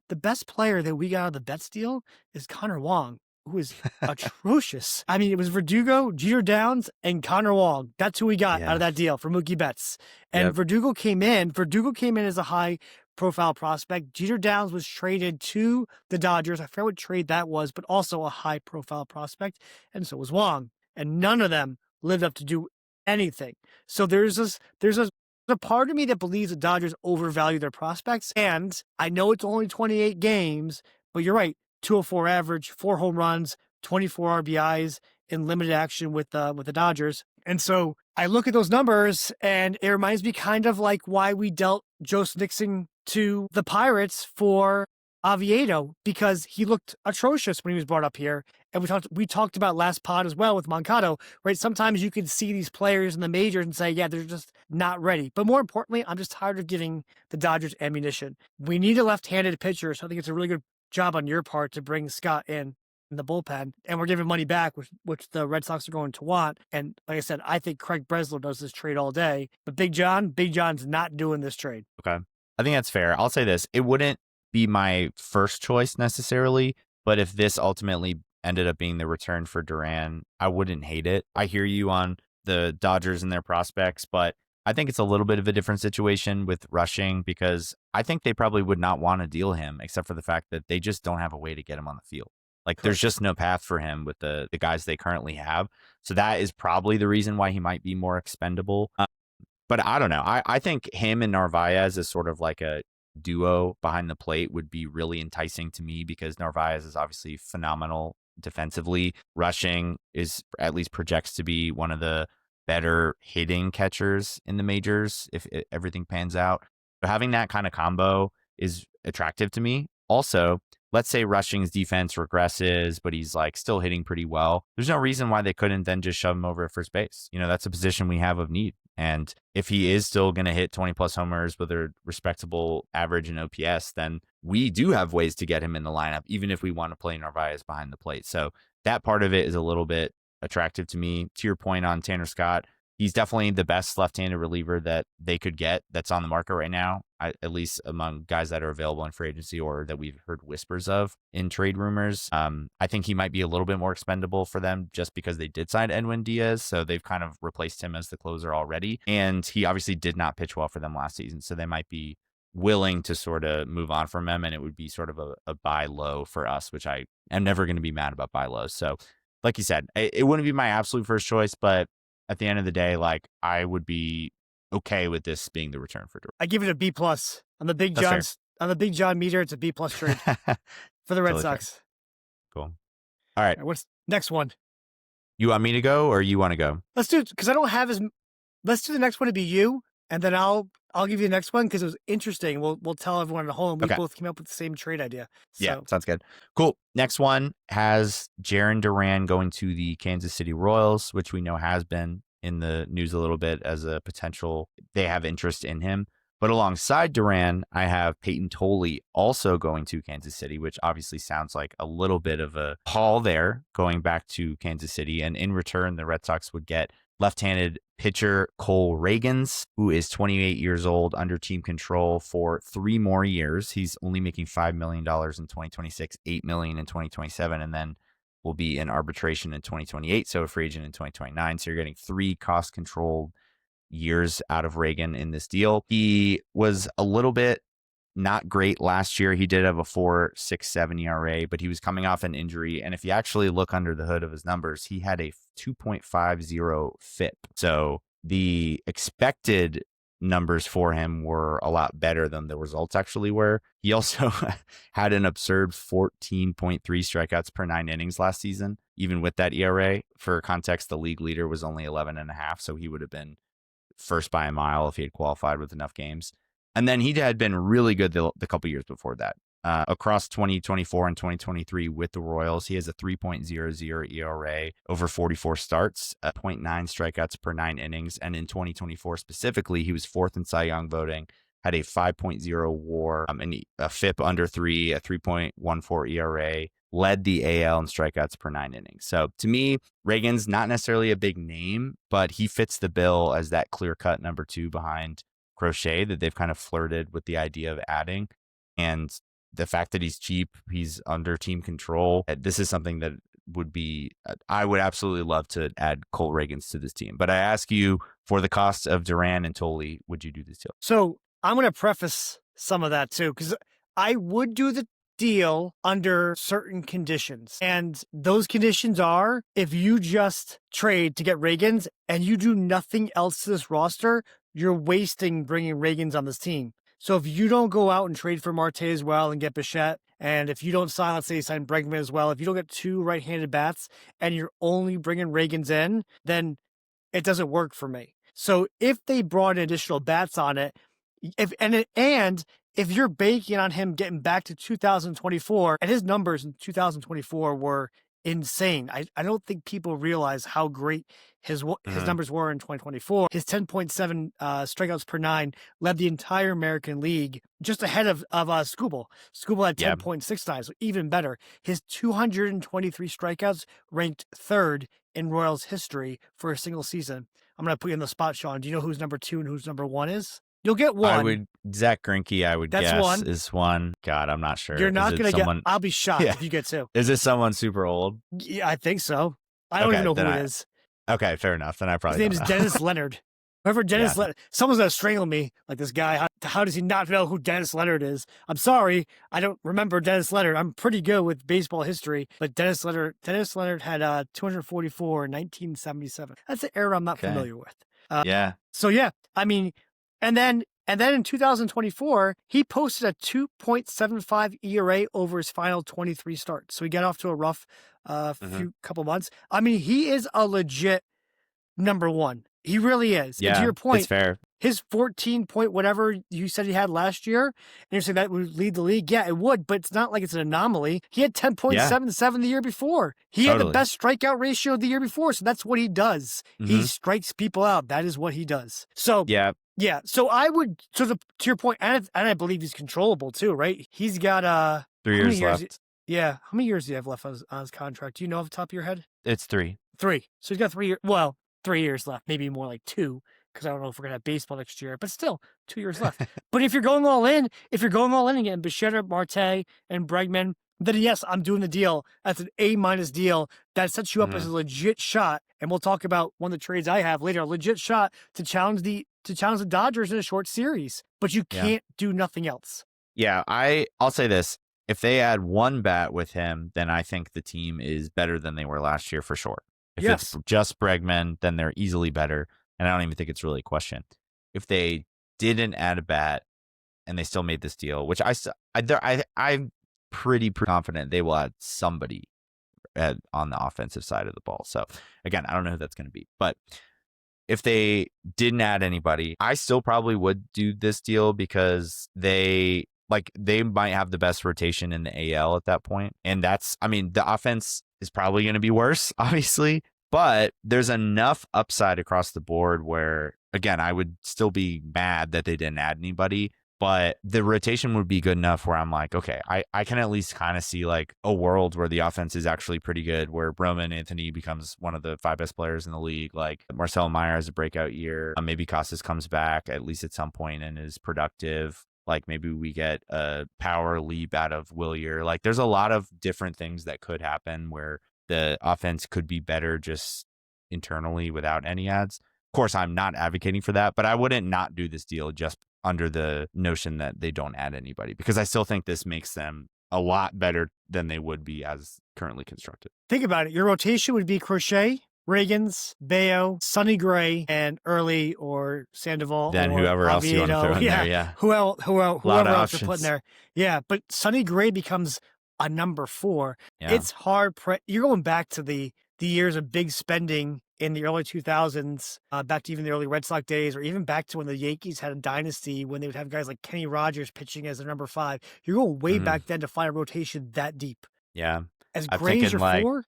The best player that we got out of the Betts deal is Connor Wong, who is atrocious. I mean, it was Verdugo, Jeter Downs, and Connor Wong. That's who we got out of that deal for Mookie Betts. And Verdugo came in as a high-profile prospect. Jeter Downs was traded to the Dodgers. I forget what trade that was, but also a high-profile prospect. And so was Wong. And none of them lived up to do anything. So there's a part of me that believes the Dodgers overvalue their prospects. And I know it's only 28 games, but you're right. 204 average, 4 home runs, 24 RBIs in limited action with the Dodgers. And so I look at those numbers and it reminds me kind of like why we dealt Joe Nixon to the Pirates for Oviedo because he looked atrocious when he was brought up here. And we talked about last pod as well with Moncado, right? Sometimes you can see these players in the majors and say, yeah, they're just not ready. But more importantly, I'm just tired of giving the Dodgers ammunition. We need a left-handed pitcher, so I think it's a really good job on your part to bring Scott in the bullpen, and we're giving money back, which the Red Sox are going to want. And like I said, I think Craig Breslow does this trade all day, but Big John's not doing this trade. Okay. I think that's fair. I'll say this. It wouldn't be my first choice necessarily, but if this ultimately ended up being the return for Duran, I wouldn't hate it. I hear you on the Dodgers and their prospects, but I think it's a little bit of a different situation with Rushing because I think they probably would not want to deal him except for the fact that they just don't have a way to get him on the field. Like there's just no path for him with the guys they currently have. So that is probably the reason why he might be more expendable. But I don't know. I think him and Narvaez as sort of like a duo behind the plate would be really enticing to me because Narvaez is obviously phenomenal defensively. Rushing is at least projects to be one of the better hitting catchers in the majors if everything pans out. But having that kind of combo is attractive to me. Also, let's say Rushing's defense regresses, but he's like still hitting pretty well. There's no reason why they couldn't then just shove him over at first base. You know, that's a position we have of need. And if he is still going to hit 20 plus homers with a respectable average in OPS, then we do have ways to get him in the lineup, even if we want to play Narvaez behind the plate. So that part of it is a little bit attractive to me. To your point on Tanner Scott, he's definitely the best left-handed reliever that they could get that's on the market right now, at least among guys that are available in free agency or that we've heard whispers of in trade rumors. I think he might be a little bit more expendable for them just because they did sign Edwin Diaz, so they've kind of replaced him as the closer already. And he obviously did not pitch well for them last season, so they might be willing to sort of move on from him, and it would be sort of a buy low for us, which I am never going to be mad about buy lows. So like you said, it wouldn't be my absolute first choice, but at the end of the day, like I would be okay with this being the return for Duran. I give it a B plus on the Big John meter. It's a B plus trade for the Red Sox. Fair. Cool. All right. What's next one? You want me to go or you want to go? Let's do it because I don't have as. Let's do the next one to be you, and then I'll give you the next one because it was interesting. We'll tell everyone at home. We both came up with the same trade idea. So. Yeah, sounds good. Cool. Next one has Jarren Duran going to the Kansas City Royals, which we know has been in the news a little bit as a potential. They have interest in him. But alongside Duran, I have Peyton Tolley also going to Kansas City, which obviously sounds like a little bit of a haul there going back to Kansas City. And in return, the Red Sox would get left-handed pitcher Cole Ragans, who is 28 years old, under team control for 3 more years. He's only making $5 million in 2026, $8 million in 2027, and then will be in arbitration in 2028, so a free agent in 2029. So you're getting 3 cost-controlled years out of Reagan in this deal. He was a little bit not great last year. He did have a 4.67 ERA, but he was coming off an injury. And if you actually look under the hood of his numbers, he had a 2.50 FIP. So the expected numbers for him were a lot better than the results actually were. He also had an absurd 14.3 strikeouts per 9 innings last season. Even with that ERA, for context, the league leader was only 11.5. So he would have been first by a mile if he had qualified with enough games. And then he had been really good the couple years before that. Across 2024 and 2023 with the Royals, he has a 3.00 ERA over 44 starts, 0.9 strikeouts per 9 innings. And in 2024 specifically, he was 4th in Cy Young voting, had a 5.0 WAR, and a FIP under 3, a 3.14 ERA, led the AL in strikeouts per 9 innings. So to me, Reagan's not necessarily a big name, but he fits the bill as that clear-cut number 2 behind Crochet that they've kind of flirted with the idea of adding. And the fact that he's cheap, he's under team control. This is something that would be, I would absolutely love to add Cole Ragans to this team. But I ask you, for the cost of Duran and Tolley, would you do this deal? So I'm going to preface some of that too, because I would do the deal under certain conditions. And those conditions are if you just trade to get Ragans and you do nothing else to this roster, you're wasting bringing Ragans on this team. So if you don't go out and trade for Marte as well and get Bichette, and if you don't sign, let's say you sign Bregman as well, if you don't get 2 right-handed bats and you're only bringing Ragans in, then it doesn't work for me. So if they brought additional bats on it, and if you're banking on him getting back to 2024, and his numbers in 2024 were insane. I don't think people realize how great his numbers were in 2024. His 10.7 strikeouts per 9 led the entire American League, just ahead of Skubal. Skubal had 10.69, so even better. His 223 strikeouts ranked 3rd in Royals history for a single season. I'm going to put you on the spot, Sean. Do you know who's number 2 and who's number 1 is? You'll get one. Zach Greinke, I would guess, is one. God, I'm not sure. You're not going to get. I'll be shocked if you get 2. Is this someone super old? Yeah, I think so. I don't even know who it is. Okay, fair enough. Then I probably. His name is Dennis Leonard. Whoever Dennis Leonard. Someone's going to strangle me like this guy. How does he not know who Dennis Leonard is? I'm sorry. I don't remember Dennis Leonard. I'm pretty good with baseball history, but Dennis Leonard had 244 in 1977. That's an era I'm not familiar with. So, yeah, I mean, and then in 2024, he posted a 2.75 ERA over his final 23 starts. So he got off to a rough couple months. I mean, he is a legit number 1. He really is. Yeah, and to your point, it's fair. His 14 point whatever you said he had last year, and you're saying that would lead the league. Yeah, it would, but it's not like it's an anomaly. He had 10.77 the year before. He had the best strikeout ratio the year before, so that's what he does. He strikes people out. That is what he does. So yeah. So I would to your point, and I believe he's controllable too, right? He's got 3 years left. Yeah, how many years do you have left on his contract? Do you know off the top of your head? It's 3. 3. So he's got 3 years. Well, 3 years left, maybe more like 2, because I don't know if we're gonna have baseball next year, but still 2 years left. But if you're going all in, and getting Bichette, Marte, and Bregman, then yes, I'm doing the deal. That's an A- deal that sets you up as a legit shot. And we'll talk about one of the trades I have later, a legit shot to challenge the Dodgers in a short series. But you can't do nothing else. Yeah, I'll say this. If they add one bat with him, then I think the team is better than they were last year for sure. If it's just Bregman, then they're easily better. And I don't even think it's really a question. If they didn't add a bat and they still made this deal, which I'm pretty confident they will add somebody on the offensive side of the ball. So again, I don't know who that's going to be. But if they didn't add anybody, I still probably would do this deal because they might have the best rotation in the AL at that point. And the offense is probably going to be worse, obviously, but there's enough upside across the board where, again, I would still be mad that they didn't add anybody, but the rotation would be good enough where I'm like, okay, I can at least kind of see like a world where the offense is actually pretty good, where Roman Anthony becomes one of the 5 best players in the league. Like Marcelo Meyer has a breakout year. Maybe Casas comes back at least at some point and is productive. Like maybe we get a power leap out of Willier. Like there's a lot of different things that could happen where the offense could be better just internally without any ads. Of course, I'm not advocating for that, but I wouldn't not do this deal just under the notion that they don't add anybody, because I still think this makes them a lot better than they would be as currently constructed. Think about it. Your rotation would be Crochet, Reagans, Bayo, Sonny Gray, and Early or Sandoval. Then or whoever else you want to throw in there, yeah. Whoever else you're putting there. Yeah, but Sonny Gray becomes a number 4. Yeah. It's hard. You're going back to the years of big spending in the early 2000s, back to even the early Red Sox days, or even back to when the Yankees had a dynasty when they would have guys like Kenny Rogers pitching as their number 5. You're going way back then to find a rotation that deep. Yeah. As Gray as your 4?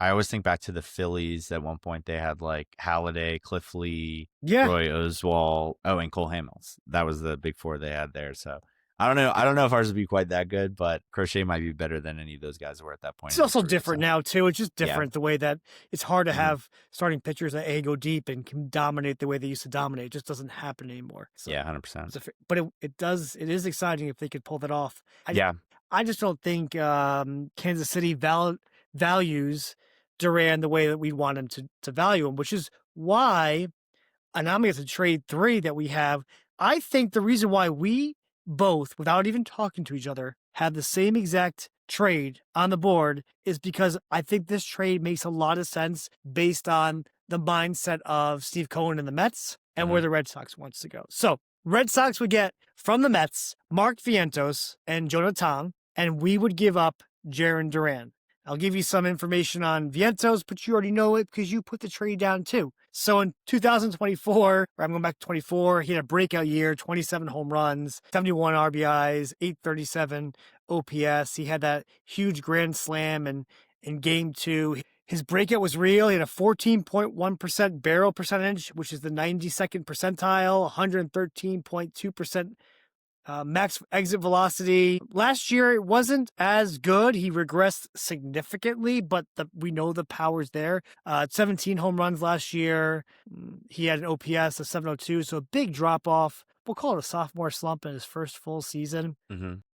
I always think back to the Phillies. At one point, they had like Halladay, Cliff Lee, Yeah. Roy Oswalt, and Cole Hamels. That was the big four they had there. So I don't know. I don't know if ours would be quite that good, but Crochet might be better than any of those guys were at that point. It's also different now, too. It's just different the way that it's hard to have starting pitchers that go deep and can dominate the way they used to dominate. It just doesn't happen anymore. So, yeah, 100%. But it is exciting if they could pull that off. I just don't think Kansas City values Duran the way that we want him to value him, which is why, and I'm going to trade 3 that we have. I think the reason why we both, without even talking to each other, have the same exact trade on the board is because I think this trade makes a lot of sense based on the mindset of Steve Cohen and the Mets and where the Red Sox wants to go. So Red Sox would get from the Mets Mark Vientos and Jonah Tong, and we would give up Jarren Duran. I'll give you some information on Vientos, but you already know it because you put the trade down too. So in 2024, I'm going back to 24, he had a breakout year, 27 home runs, 71 RBIs, 837 OPS. He had that huge grand slam in game 2. His breakout was real. He had a 14.1% barrel percentage, which is the 92nd percentile, 113.2% max exit velocity. Last year, it wasn't as good. He regressed significantly, but we know the power's there. 17 home runs last year. He had an OPS of 702, so a big drop off. We'll call it a sophomore slump in his first full season.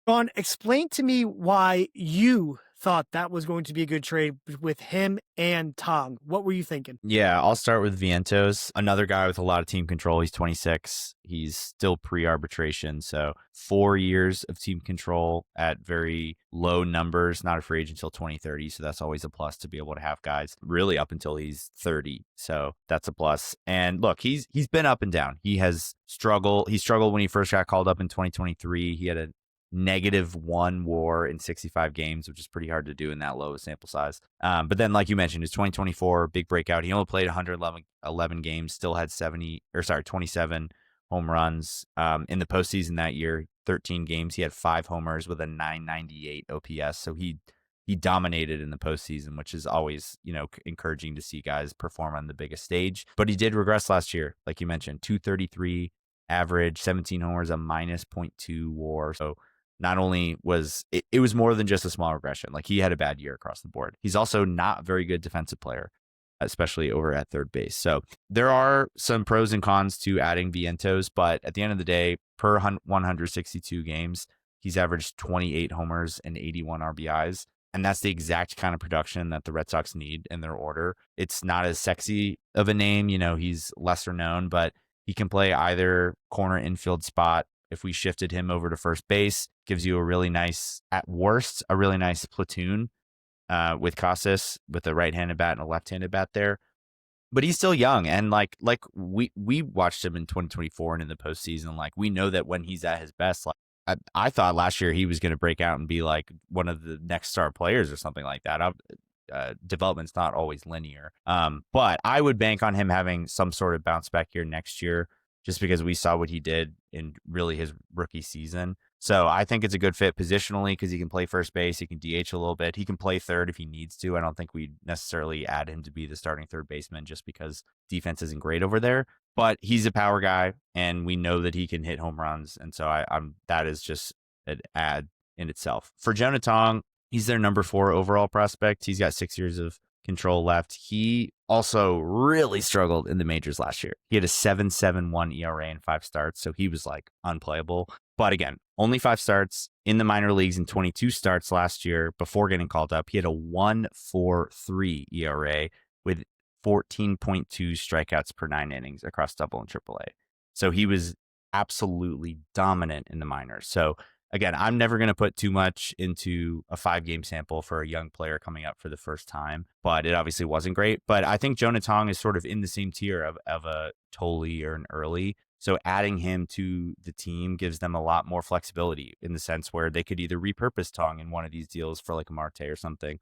Ron, explain to me why you thought that was going to be a good trade with him and Tong. What were you thinking? Yeah, I'll start with Vientos, another guy with a lot of team control. He's 26. He's still pre-arbitration, so 4 years of team control at very low numbers, not a free agent until 2030, so that's always a plus to be able to have guys really up until he's 30. So that's a plus. And look, he's been up and down. He struggled when he first got called up in 2023. He had a -1 WAR in 65 games, which is pretty hard to do in that low sample size. But then, like you mentioned, his 2024 big breakout. He only played 111 games, still had 27 home runs. In the postseason that year, 13 games, he had 5 homers with a 998 OPS. So he dominated in the postseason, which is always, encouraging to see guys perform on the biggest stage. But he did regress last year, like you mentioned, 233 average, 17 homers, a -0.2 WAR. So not only was it was more than just a small regression. Like, he had a bad year across the board. He's also not a very good defensive player, especially over at third base. So there are some pros and cons to adding Vientos, but at the end of the day, per 162 games, he's averaged 28 homers and 81 RBIs. And that's the exact kind of production that the Red Sox need in their order. It's not as sexy of a name. He's lesser known, but he can play either corner infield spot. If we shifted him over to first base, gives you at worst, a really nice platoon with Casas, with a right-handed bat and a left-handed bat there. But he's still young, and like we watched him in 2024 and in the postseason. Like, we know that when he's at his best, like I thought last year he was going to break out and be like one of the next star players or something like that. Development's not always linear. But I would bank on him having some sort of bounce back year next year, just because we saw what he did in really his rookie season. So I think it's a good fit positionally because he can play first base. He can DH a little bit. He can play third if he needs to. I don't think we'd necessarily add him to be the starting third baseman just because defense isn't great over there. But he's a power guy, and we know that he can hit home runs. And so that is just an add in itself. For Jonah Tong, he's their number 4 overall prospect. He's got 6 years of control left. He also really struggled in the majors last year. He had a 7.71 ERA in 5 starts, so he was like unplayable. But again, only 5 starts in the minor leagues and 22 starts last year before getting called up. He had a 1.43 ERA with 14.2 strikeouts per 9 innings across double and triple A. So he was absolutely dominant in the minors. So again, I'm never going to put too much into a 5-game sample for a young player coming up for the first time, but it obviously wasn't great. But I think Jonah Tong is sort of in the same tier of a Tolley or an Early. So adding him to the team gives them a lot more flexibility in the sense where they could either repurpose Tong in one of these deals for like a Marte or something,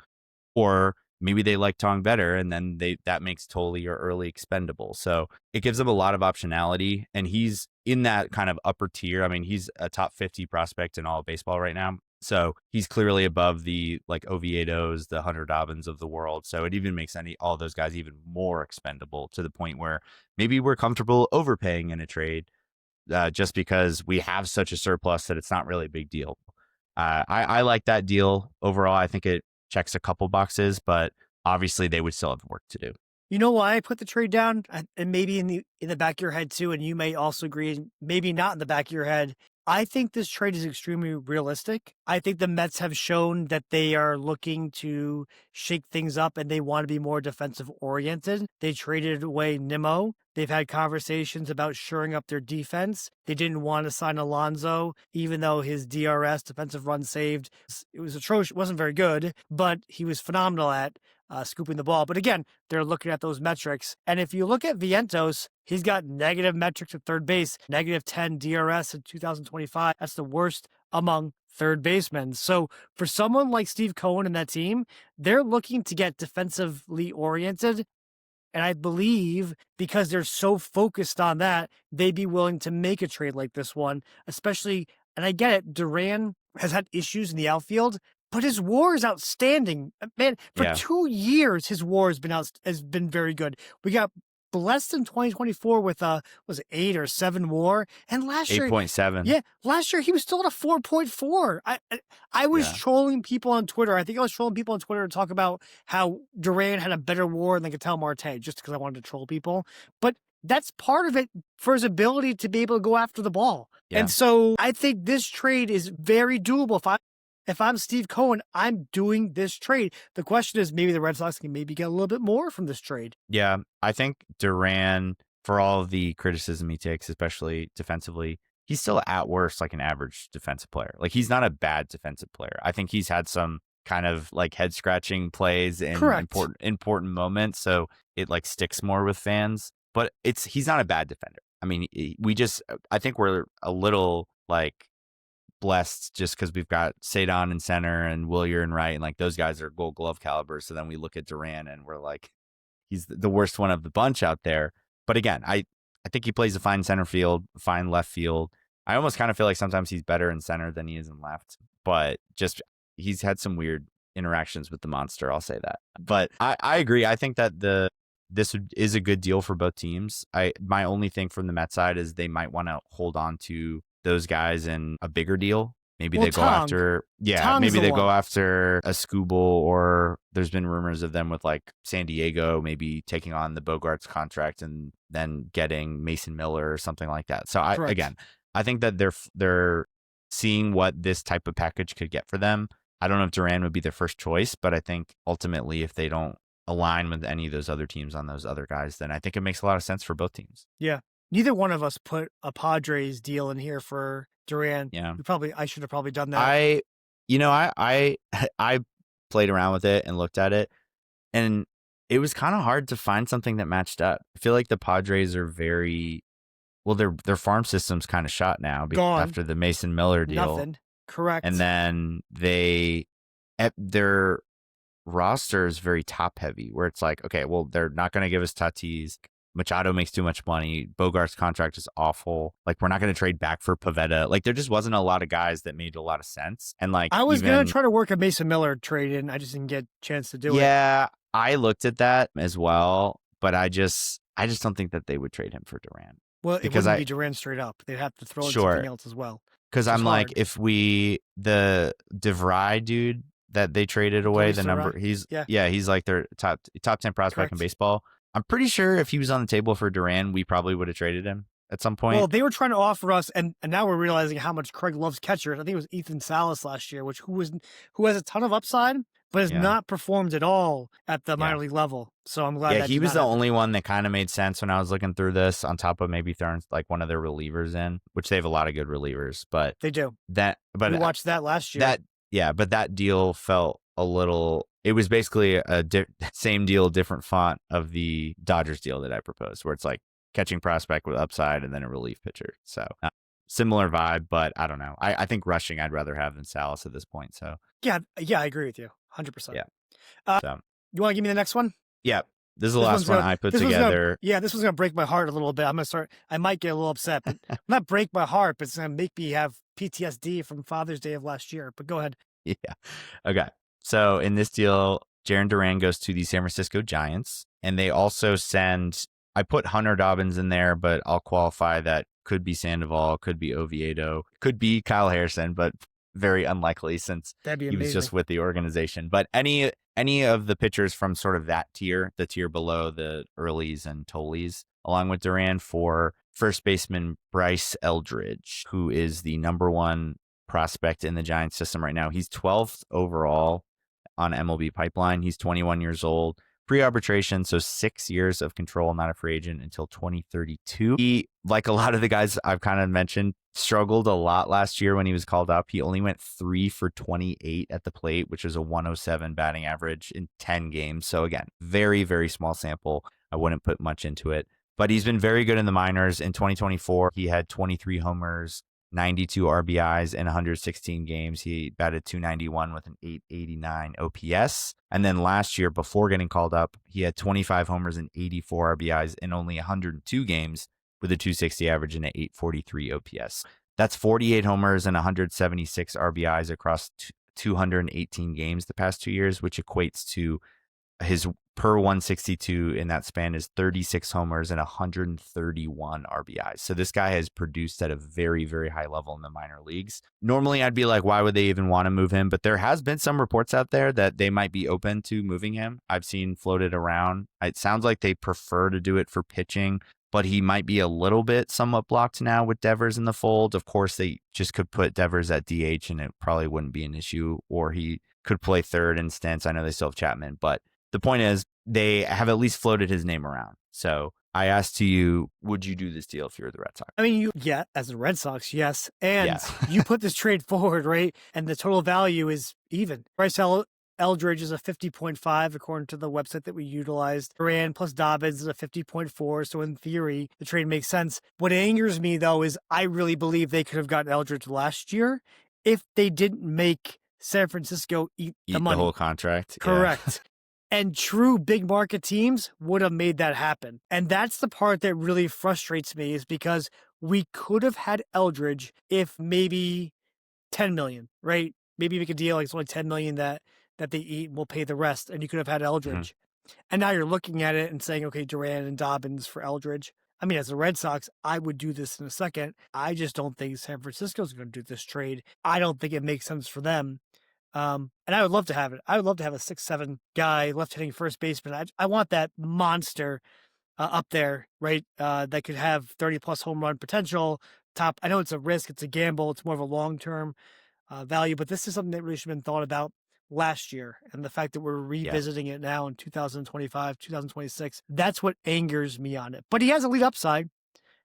or maybe they like Tong better, and then that makes Tolley or Early expendable. So it gives them a lot of optionality, and he's in that kind of upper tier. I mean, he's a top 50 prospect in all of baseball right now. So he's clearly above the like Oviedos, the Hunter Dobbins of the world. So it even makes all those guys even more expendable, to the point where maybe we're comfortable overpaying in a trade just because we have such a surplus that it's not really a big deal. I like that deal overall. I think it checks a couple boxes, but obviously they would still have work to do. You know why I put the trade down? And maybe in the back of your head too, and you may also agree, maybe not in the back of your head. I think this trade is extremely realistic. I think the Mets have shown that they are looking to shake things up and they want to be more defensive oriented. They traded away Nimmo. They've had conversations about shoring up their defense. They didn't want to sign Alonso, even though his DRS, defensive run saved, it was atrocious. It wasn't very good, but he was phenomenal at scooping the ball. But again, they're looking at those metrics. And if you look at Vientos, he's got negative metrics at third base, -10 DRS in 2025. That's the worst among third basemen. So for someone like Steve Cohen and that team, they're looking to get defensively oriented. And I believe because they're so focused on that, they'd be willing to make a trade like this one, especially, and I get it, Duran has had issues in the outfield, but his WAR is outstanding. Man, for 2 years, his WAR has been very good. We got blessed in 2024 with was it 8 or 7 WAR, and last year 8.7. Yeah, last year he was still at a 4.4. I was trolling people on Twitter. I think I was trolling people on Twitter to talk about how Duran had a better WAR than Ketel Marte, just because I wanted to troll people. But that's part of it for his ability to be able to go after the ball. Yeah. And so I think this trade is very doable. If I'm Steve Cohen, I'm doing this trade. The question is, maybe the Red Sox can maybe get a little bit more from this trade. Yeah, I think Duran, for all of the criticism he takes, especially defensively, he's still at worst like an average defensive player. Like, he's not a bad defensive player. I think he's had some kind of like head scratching plays in important moments, so it like sticks more with fans. But he's not a bad defender. I mean, I think we're a little like blessed just because we've got Cedon in center and Willier in right, and like those guys are Gold Glove caliber. So then we look at Duran and we're like, he's the worst one of the bunch out there. But again, I think he plays a fine center field, fine left field. I almost kind of feel like sometimes he's better in center than he is in left, but just he's had some weird interactions with the monster. I'll say that. But I agree. I think that this is a good deal for both teams. My only thing from the Mets side is they might want to hold on to those guys in a bigger deal. Maybe they go after, maybe they go after a Skubal, or there's been rumors of them with like San Diego, maybe taking on the Bogarts contract and then getting Mason Miller or something like that. So I think that they're seeing what this type of package could get for them. I don't know if Duran would be their first choice, but I think ultimately if they don't align with any of those other teams on those other guys, then I think it makes a lot of sense for both teams. Yeah. Neither one of us put a Padres deal in here for Duran. Yeah. I should have probably done that. I played around with it and looked at it, and it was kind of hard to find something that matched up. I feel like the Padres are their farm system's kind of shot now after the Mason Miller deal. Nothing. Correct. And then their roster is very top heavy, where it's like, okay, well, they're not going to give us Tatis. Machado makes too much money. Bogart's contract is awful. Like, we're not going to trade back for Pivetta. Like, there just wasn't a lot of guys that made a lot of sense. And like, I was going to try to work a Mason Miller trade in. I just didn't get a chance to do it. Yeah, I looked at that as well, but I just don't think that they would trade him for Duran. Well, it wouldn't be Duran straight up. They'd have to throw in something else as well. Because I'm like, if the DeVry dude that they traded away, the number, he's like their top 10 prospect in baseball. I'm pretty sure if he was on the table for Duran, we probably would have traded him at some point. Well, they were trying to offer us, and now we're realizing how much Craig loves catchers. I think it was Ethan Salas last year, who has a ton of upside, but has not performed at all at the minor league level. So I'm glad. Yeah, he was the only one that kind of made sense when I was looking through this, on top of maybe throwing like one of their relievers in, which they have a lot of good relievers. But they do. But we watched that last year. But that deal felt a little. It was basically a same deal, different font of the Dodgers deal that I proposed, where it's like catching prospect with upside and then a relief pitcher. So similar vibe, but I don't know. I think rushing I'd rather have than Salas at this point. So yeah, I agree with you 100%. Yeah. You want to give me the next one? Yeah. This is the last one I put together. This one's going to break my heart a little bit. I might get a little upset, but not break my heart, but it's going to make me have PTSD from Father's Day of last year. But go ahead. Yeah. Okay. So in this deal, Jarren Duran goes to the San Francisco Giants, and they also I put Hunter Dobbins in there, but I'll qualify that could be Sandoval, could be Oviedo, could be Kyle Harrison, but very unlikely since he was just with the organization. But any of the pitchers from sort of that tier, the tier below the Earlys and Tollies, along with Duran, for first baseman Bryce Eldridge, who is the number one prospect in the Giants system right now. He's 12th overall on MLB Pipeline. He's 21 years old, pre-arbitration, so 6 years of control, not a free agent until 2032. He, like a lot of the guys I've kind of mentioned, struggled a lot last year when he was called up. He only went 3 for 28 at the plate, which is a 107 batting average in 10 games. So again, very, very small sample. I wouldn't put much into it, but he's been very good in the minors. In 2024, he had 23 homers, 92 RBIs in 116 games. He batted .291 with an .889 OPS. And then last year, before getting called up, he had 25 homers and 84 RBIs in only 102 games with a .260 average and an .843 OPS. That's 48 homers and 176 RBIs across 218 games the past 2 years, which equates to his per 162 in that span is 36 homers and 131 RBIs. So this guy has produced at a very, very high level in the minor leagues. Normally, I'd be like, why would they even want to move him? But there has been some reports out there that they might be open to moving him. I've seen floated around. It sounds like they prefer to do it for pitching, but he might be a little bit somewhat blocked now with Devers in the fold. Of course, they just could put Devers at DH and it probably wouldn't be an issue, or he could play third in stints. I know they still have Chapman, but the point is they have at least floated his name around. So I asked to you, would you do this deal if you were the Red Sox? I mean, yeah, as the Red Sox, yes. And Yeah. you put this trade forward, right? And the total value is even. Bryce Eldridge is a 50.5 according to the website that we utilized. Duran plus Dobbins is a 50.4. So in theory, the trade makes sense. What angers me, though, is I really believe they could have gotten Eldridge last year if they didn't make San Francisco eat the money. The whole contract. Correct. Yeah. And true big market teams would have made that happen. And that's the part that really frustrates me, is because we could have had Eldridge if maybe 10 million, right? Maybe make a deal like it's only 10 million that they eat and we'll pay the rest. And you could have had Eldridge. And now you're looking at it and saying, okay, Duran and Dobbins for Eldridge. I mean, as a Red Sox, I would do this in a second. I just don't think San Francisco's going to do this trade. I don't think it makes sense for them. And I would love to have it. I would love to have a 6'7" guy, left-hitting first baseman. I want that monster up there, right? That could have 30-plus home run potential. Top. I know it's a risk. It's a gamble. It's more of a long-term value. But this is something that really should have been thought about last year. And the fact that we're revisiting it now in 2025, 2026, that's what angers me on it. But he has elite upside.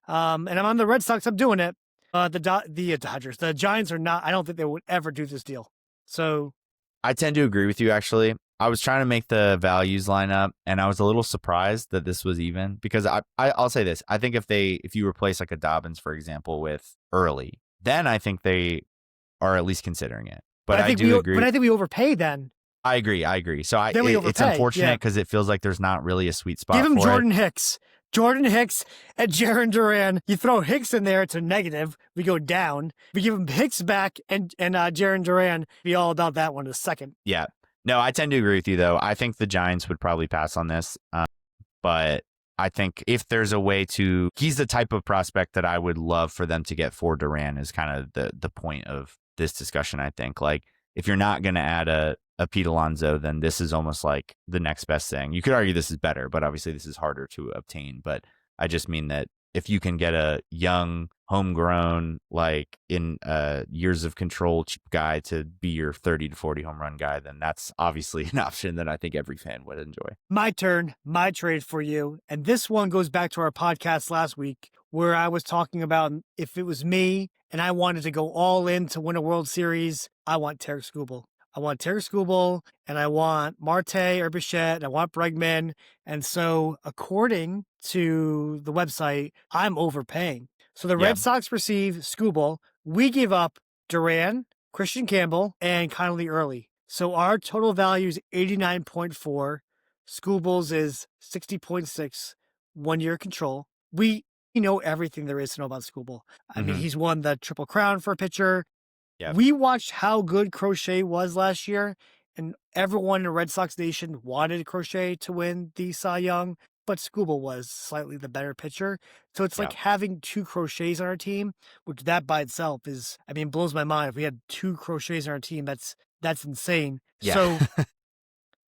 And I'm on the Red Sox. I'm doing it. The Dodgers. The Giants are not. I don't think they would ever do this deal. So I tend to agree with you, actually. I was trying to make the values line up, and I was a little surprised that this was even, because I'll say this. I think if you replace like a Dobbins, for example, with Early, then I think they are at least considering it. But I do agree. But I think we overpay then. I agree. So it's unfortunate because it feels like there's not really a sweet spot. Give him for Jordan it. Hicks. Jordan Hicks and Jarren Duran. You throw Hicks in there, it's a negative. We go down. We give him Hicks back and Jarren Duran. Be all about that one in a second. Yeah. No, I tend to agree with you, though. I think the Giants would probably pass on this. But I think if there's a way to, he's the type of prospect that I would love for them to get for Duran, is kind of the point of this discussion, I think. Like, if you're not going to add a Pete Alonso, then this is almost like the next best thing. You could argue this is better, but obviously this is harder to obtain. But I just mean that if you can get a young, homegrown, like in years of control cheap guy to be your 30 to 40 home run guy, then that's obviously an option that I think every fan would enjoy. My turn, my trade for you. And this one goes back to our podcast last week where I was talking about if it was me and I wanted to go all in to win a World Series, I want Tarik Skubal. I want Tarik Skubal, and I want Marte or Bichette, and I want Bregman. And so, according to the website, I'm overpaying. So the Red Sox receive Skubal. We give up Duran, Christian Campbell, and Connolly Early. So our total value is 89.4. Skubal's is 60.6. 1 year control. We know everything there is to know about Skubal. I mean, he's won the Triple Crown for a pitcher. Yep. We watched how good Crochet was last year, and everyone in Red Sox Nation wanted Crochet to win the Cy Young, but Skubal was slightly the better pitcher. So it's like having two Crochets on our team, which that by itself is, I mean, blows my mind. If we had two Crochets on our team, that's insane. Yeah.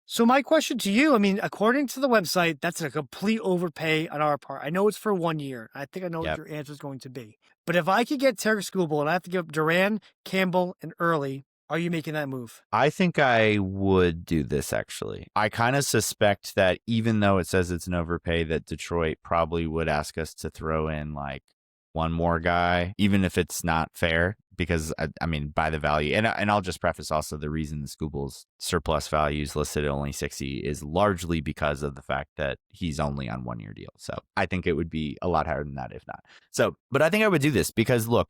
So my question to you, I mean, according to the website, that's a complete overpay on our part. I know it's for 1 year. I think I know what your answer is going to be. But if I could get Tarik Skubal and I have to give up Duran, Campbell, and Early, are you making that move? I think I would do this, actually. I kind of suspect that even though it says it's an overpay, that Detroit probably would ask us to throw in like one more guy, even if it's not fair. Because, I mean, by the value, and I'll just preface also the reason the Skubal's surplus value is listed at only 60 is largely because of the fact that he's only on 1 year deal. So I think it would be a lot higher than that if not. So, but I think I would do this because, look,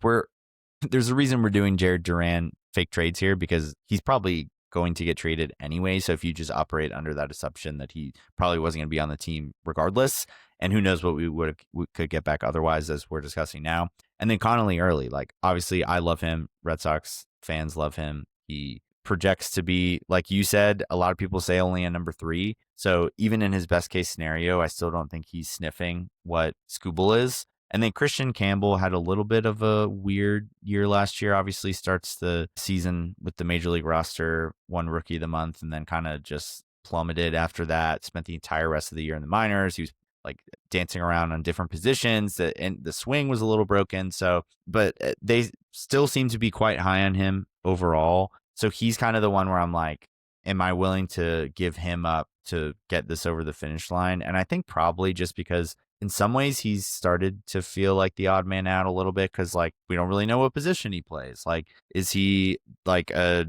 there's a reason we're doing Jarren Duran fake trades here, because he's probably going to get traded anyway. So if you just operate under that assumption that he probably wasn't going to be on the team regardless, and who knows what we could get back otherwise, as we're discussing now. And then Connolly early, like obviously I love him. Red Sox fans love him. He projects to be, like you said, a lot of people say only a number 3. So even in his best case scenario, I still don't think he's sniffing what Skubal is. And then Christian Campbell had a little bit of a weird year last year. Obviously starts the season with the major league roster, won rookie of the month, and then kind of just plummeted after that. Spent the entire rest of the year in the minors. He was like dancing around on different positions, and the swing was a little broken. So, but they still seem to be quite high on him overall. So he's kind of the one where I'm like, am I willing to give him up to get this over the finish line? And I think probably just because in some ways he's started to feel like the odd man out a little bit, because like we don't really know what position he plays. Like, is he like a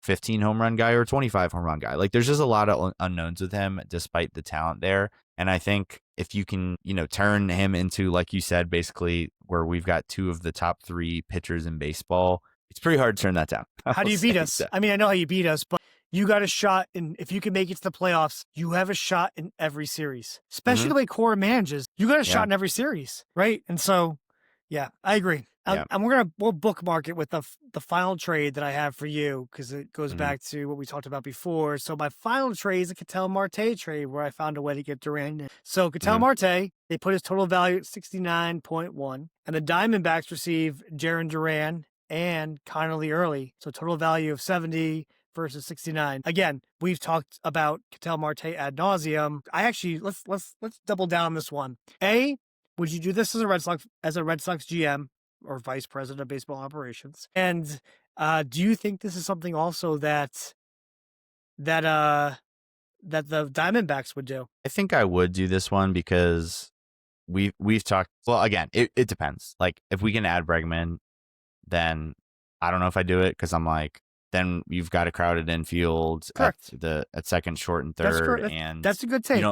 15 home run guy or 25 home run guy? Like there's just a lot of unknowns with him despite the talent there. And I think if you can, turn him into, like you said, basically where we've got 2 of the top 3 pitchers in baseball, it's pretty hard to turn that down. How do you beat us? So. I mean, I know how you beat us, but you got a shot in, if you can make it to the playoffs, you have a shot in every series, especially the way Cora manages. You got a shot in every series, right? And so, yeah, I agree. And we'll bookmark it with the final trade that I have for you, because it goes back to what we talked about before. So my final trade is a Ketel Marte trade, where I found a way to get Duran in. So Ketel Marte, they put his total value at 69.1, and the Diamondbacks receive Jarren Duran and Connolly early. So total value of 70 versus 69. Again, we've talked about Ketel Marte ad nauseum. I actually let's double down on this one. A, would you do this as a Red Sox GM or vice president of baseball operations? And do you think this is something also that the Diamondbacks would do? I think I would do this one because we've talked. Well, again, it depends. Like if we can add Bregman, then I don't know if I do it, because I'm like, then you've got a crowded infield at second, short, and third, and that's a good take.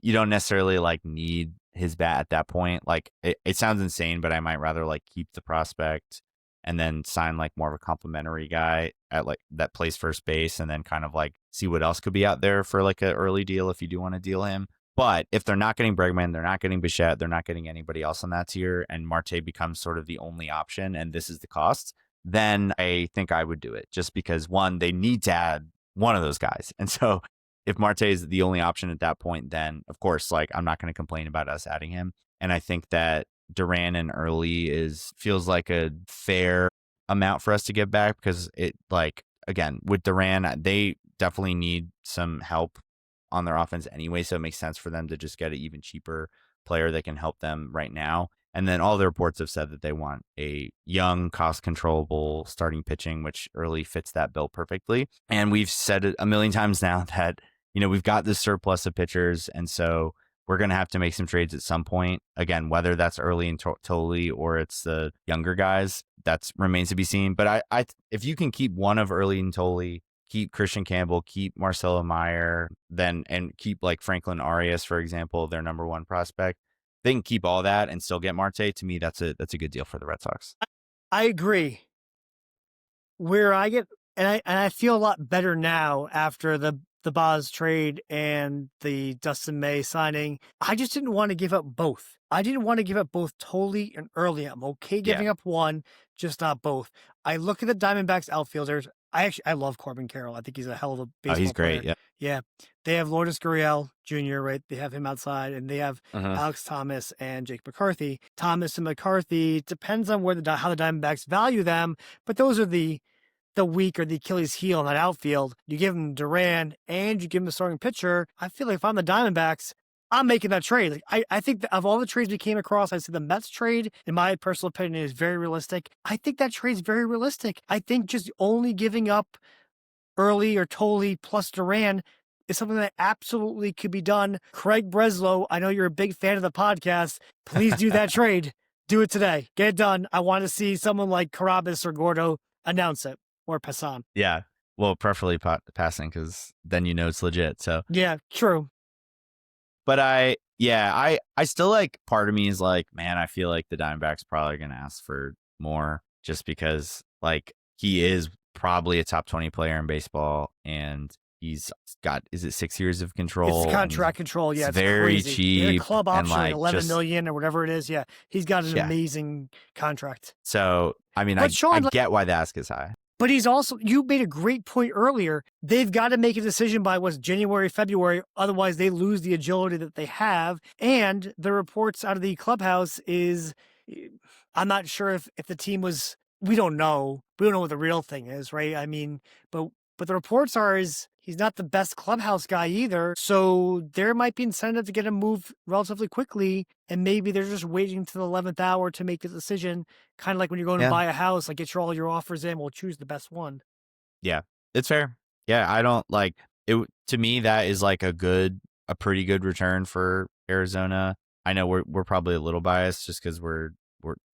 You don't necessarily like need his bat at that point. Like it sounds insane, but I might rather like keep the prospect and then sign like more of a complimentary guy at like that plays first base, and then kind of like see what else could be out there for like an early deal if you do want to deal him. But if they're not getting Bregman, they're not getting Bichette, they're not getting anybody else on that tier, and Marte becomes sort of the only option, and this is the cost, then I think I would do it, just because one, they need to add one of those guys. And so if Marte is the only option at that point, then of course, like I'm not going to complain about us adding him. And I think that Duran and early feels like a fair amount for us to get back, because it, like, again, with Duran, they definitely need some help on their offense anyway. So it makes sense for them to just get an even cheaper player that can help them right now. And then all the reports have said that they want a young, cost-controllable starting pitching, which early fits that bill perfectly. And we've said it a million times now that, we've got this surplus of pitchers. And so we're going to have to make some trades at some point. Again, whether that's early and Tolley or it's the younger guys, that remains to be seen. But I if you can keep one of early and Tolley, keep Christian Campbell, keep Marcelo Meyer, and keep like Franklin Arias, for example, their number 1 prospect, they can keep all that and still get Marte. To me, that's a good deal for the Red Sox. I agree. Where I get, and I feel a lot better now after the Boz trade and the Dustin May signing. I just didn't want to give up both. I didn't want to give up both Tolley and early. I'm okay giving up one, just not both. I look at the Diamondbacks outfielders. I love Corbin Carroll. I think he's a hell of a baseball he's great. player. Yeah. They have Lourdes Gurriel Jr., right? They have him outside, and they have Alex Thomas and Jake McCarthy. Thomas and McCarthy, depends on how the Diamondbacks value them, but those are the weak or the Achilles heel in that outfield. You give him Duran and you give him a starting pitcher. I feel like if I'm the Diamondbacks, I'm making that trade. Like, I think that of all the trades we came across, I see the Mets trade, in my personal opinion, is very realistic. I think that trade is very realistic. I think just only giving up early or Tolley plus Duran is something that absolutely could be done. Craig Breslow, I know you're a big fan of the podcast. Please do that trade. Do it today. Get it done. I want to see someone like Carabas or Gordo announce it, or Passan. Yeah. Well, preferably passing, because then it's legit. So yeah, true. But I still like, part of me is like, man, I feel like the Diamondbacks probably going to ask for more, just because like he is probably a top 20 player in baseball, and he's got, is it 6 years of control? It's contract control. Yeah, it's very crazy. cheap. A club and option, like 11 million or whatever it is. Yeah, he's got an amazing contract. So, I mean, I get why the ask is high. But he's also, you made a great point earlier. They've got to make a decision by January, February. Otherwise, they lose the agility that they have. And the reports out of the clubhouse is, I'm not sure if the team was, we don't know. We don't know what the real thing is, right? I mean, but the reports are he's not the best clubhouse guy either. So there might be incentive to get him moved relatively quickly. And maybe they're just waiting to the 11th hour to make the decision. Kind of like when you're going to buy a house, like get all your offers in, we'll choose the best one. Yeah, it's fair. Yeah, I don't like it. To me, that is like a pretty good return for Arizona. I know we're probably a little biased just because we're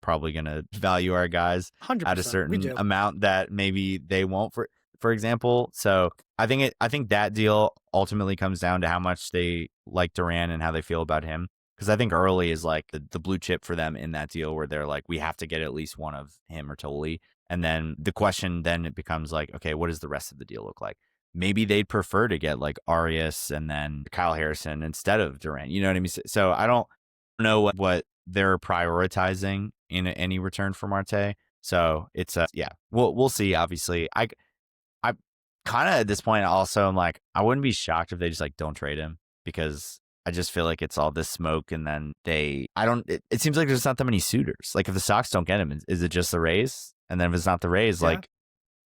probably going to value our guys 100%, at a certain amount that maybe they won't, for example. So I think that deal ultimately comes down to how much they like Duran and how they feel about him. Because I think early is like the blue chip for them in that deal, where they're like, we have to get at least one of him or Tolley. And then the question then it becomes like, okay, what does the rest of the deal look like? Maybe they'd prefer to get like Arias and then Kyle Harrison instead of Duran. You know what I mean? So I don't know what they're prioritizing in any return for Marte. So it's we'll see. Obviously, I kind of at this point also I'm like, I wouldn't be shocked if they just like don't trade him, because I just feel like it's all this smoke, and then it seems like there's not that many suitors. Like if the Sox don't get him, is it just the Rays? And then if it's not the Rays, like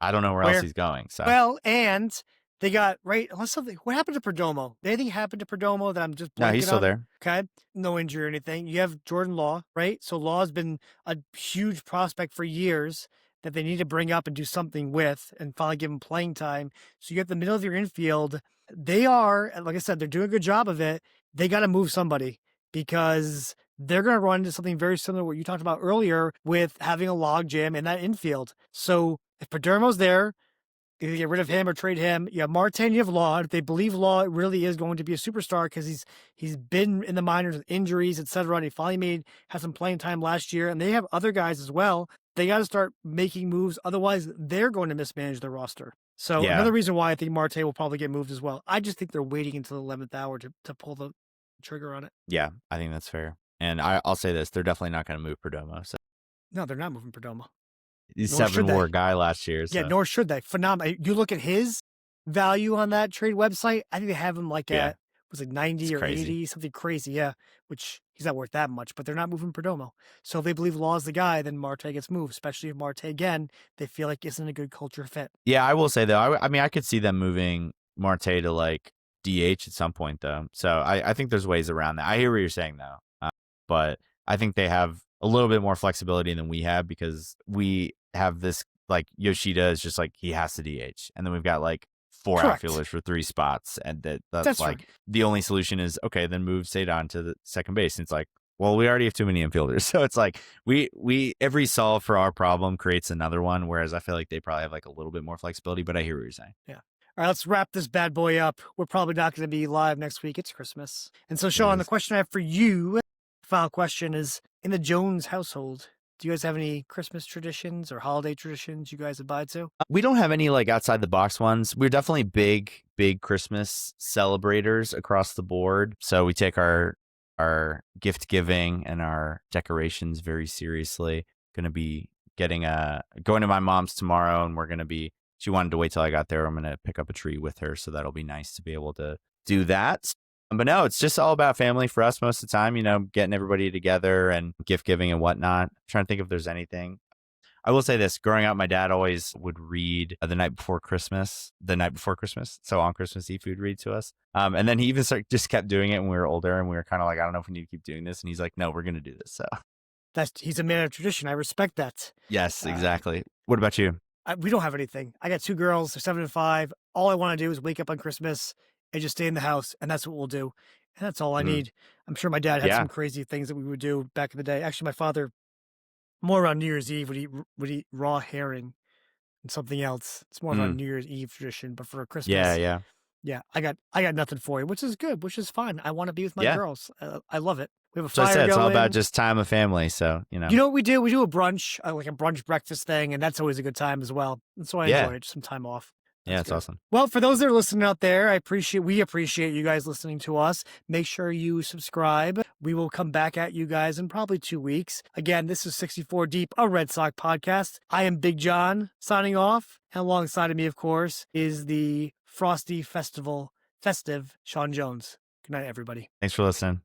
I don't know where else he's going. So well, and they got unless something. What happened to Perdomo? Anything happened to Perdomo that I'm just blanking No, he's still there. Okay, no injury or anything. You have Jordan Law, right? So Law's been a huge prospect for years that they need to bring up and do something with, and finally give him playing time. So you have the middle of your infield. They are, like I said, they're doing a good job of it. They got to move somebody, because they're going to run into something very similar to what you talked about earlier with having a log jam in that infield. So if Perdomo's there, either get rid of him or trade him. You have Marte and you have Law. If they believe Law really is going to be a superstar, because he's been in the minors with injuries, etc., and he finally had some playing time last year, and they have other guys as well. They got to start making moves. Otherwise, they're going to mismanage their roster. So another reason why I think Marte will probably get moved as well. I just think they're waiting until the 11th hour to pull the trigger on it. Yeah, I think that's fair. And I'll say this, they're definitely not going to move Perdomo. So. No, they're not moving Perdomo. He's 7-WAR guy last year. So. Yeah, nor should they. Phenomenal. You look at his value on that trade website, I think they have him like at, was it 90 or 80, something crazy. Yeah, which he's not worth that much, but they're not moving Perdomo. So if they believe Law's the guy, then Marte gets moved, especially if Marte, again, they feel like isn't a good culture fit. Yeah, I will say, though, I mean, I could see them moving Marte to like DH at some point, though. So I think there's ways around that. I hear what you're saying, though. But I think they have a little bit more flexibility than we have, because we have this, like Yoshida is just like, he has to DH. And then we've got like 4 outfielders for 3 spots. And that's like right. The only solution is, okay, then move Cedon to the second base. And it's like, well, we already have too many infielders. So it's like we every solve for our problem creates another one. Whereas I feel like they probably have like a little bit more flexibility, but I hear what you're saying. Yeah. All right, let's wrap this bad boy up. We're probably not going to be live next week. It's Christmas. And so, Sean, the question I have for you, final question, is, in the Jones household, do you guys have any Christmas traditions or holiday traditions you guys abide to? We don't have any like outside the box ones. We're definitely big Christmas celebrators across the board. So we take our gift giving and our decorations very seriously. Going to be going to my mom's tomorrow, and she wanted to wait till I got there. I'm going to pick up a tree with her. So that'll be nice to be able to do that. But no, it's just all about family for us most of the time, getting everybody together and gift giving and whatnot. I'm trying to think if there's anything. I will say this, growing up, my dad always would read the night before Christmas. So on Christmas Eve, he would read to us. And then he even just kept doing it when we were older, and we were kind of like, I don't know if we need to keep doing this. And he's like, no, we're going to do this. So he's a man of tradition. I respect that. Yes, exactly. What about you? We don't have anything. I got 2 girls. They're 7 and 5. All I want to do is wake up on Christmas and just stay in the house, and that's what we'll do. And that's all I need. I'm sure my dad had some crazy things that we would do back in the day. Actually, my father, more around New Year's Eve, would eat raw herring and something else. It's more of a New Year's Eve tradition, but for Christmas. Yeah. Yeah, I got nothing for you, which is good, which is fine. I want to be with my Yeah. girls. I love it. We have a So I fire said it's all going. about just time of family. So, You know what we do? We do a brunch, like a brunch breakfast thing, and that's always a good time as well. And so I Yeah. enjoy it. Just some time off. yeah, That's it's good. awesome. Well, for those that are listening out there, we appreciate you guys listening to us. Make sure you subscribe. We will come back at you guys in probably 2 weeks. Again, this is 64 Deep, a Red Sox podcast. I am Big John signing off. And alongside of me, of course, is the Frosty festive Sean Jones. Good night, everybody. Thanks for listening.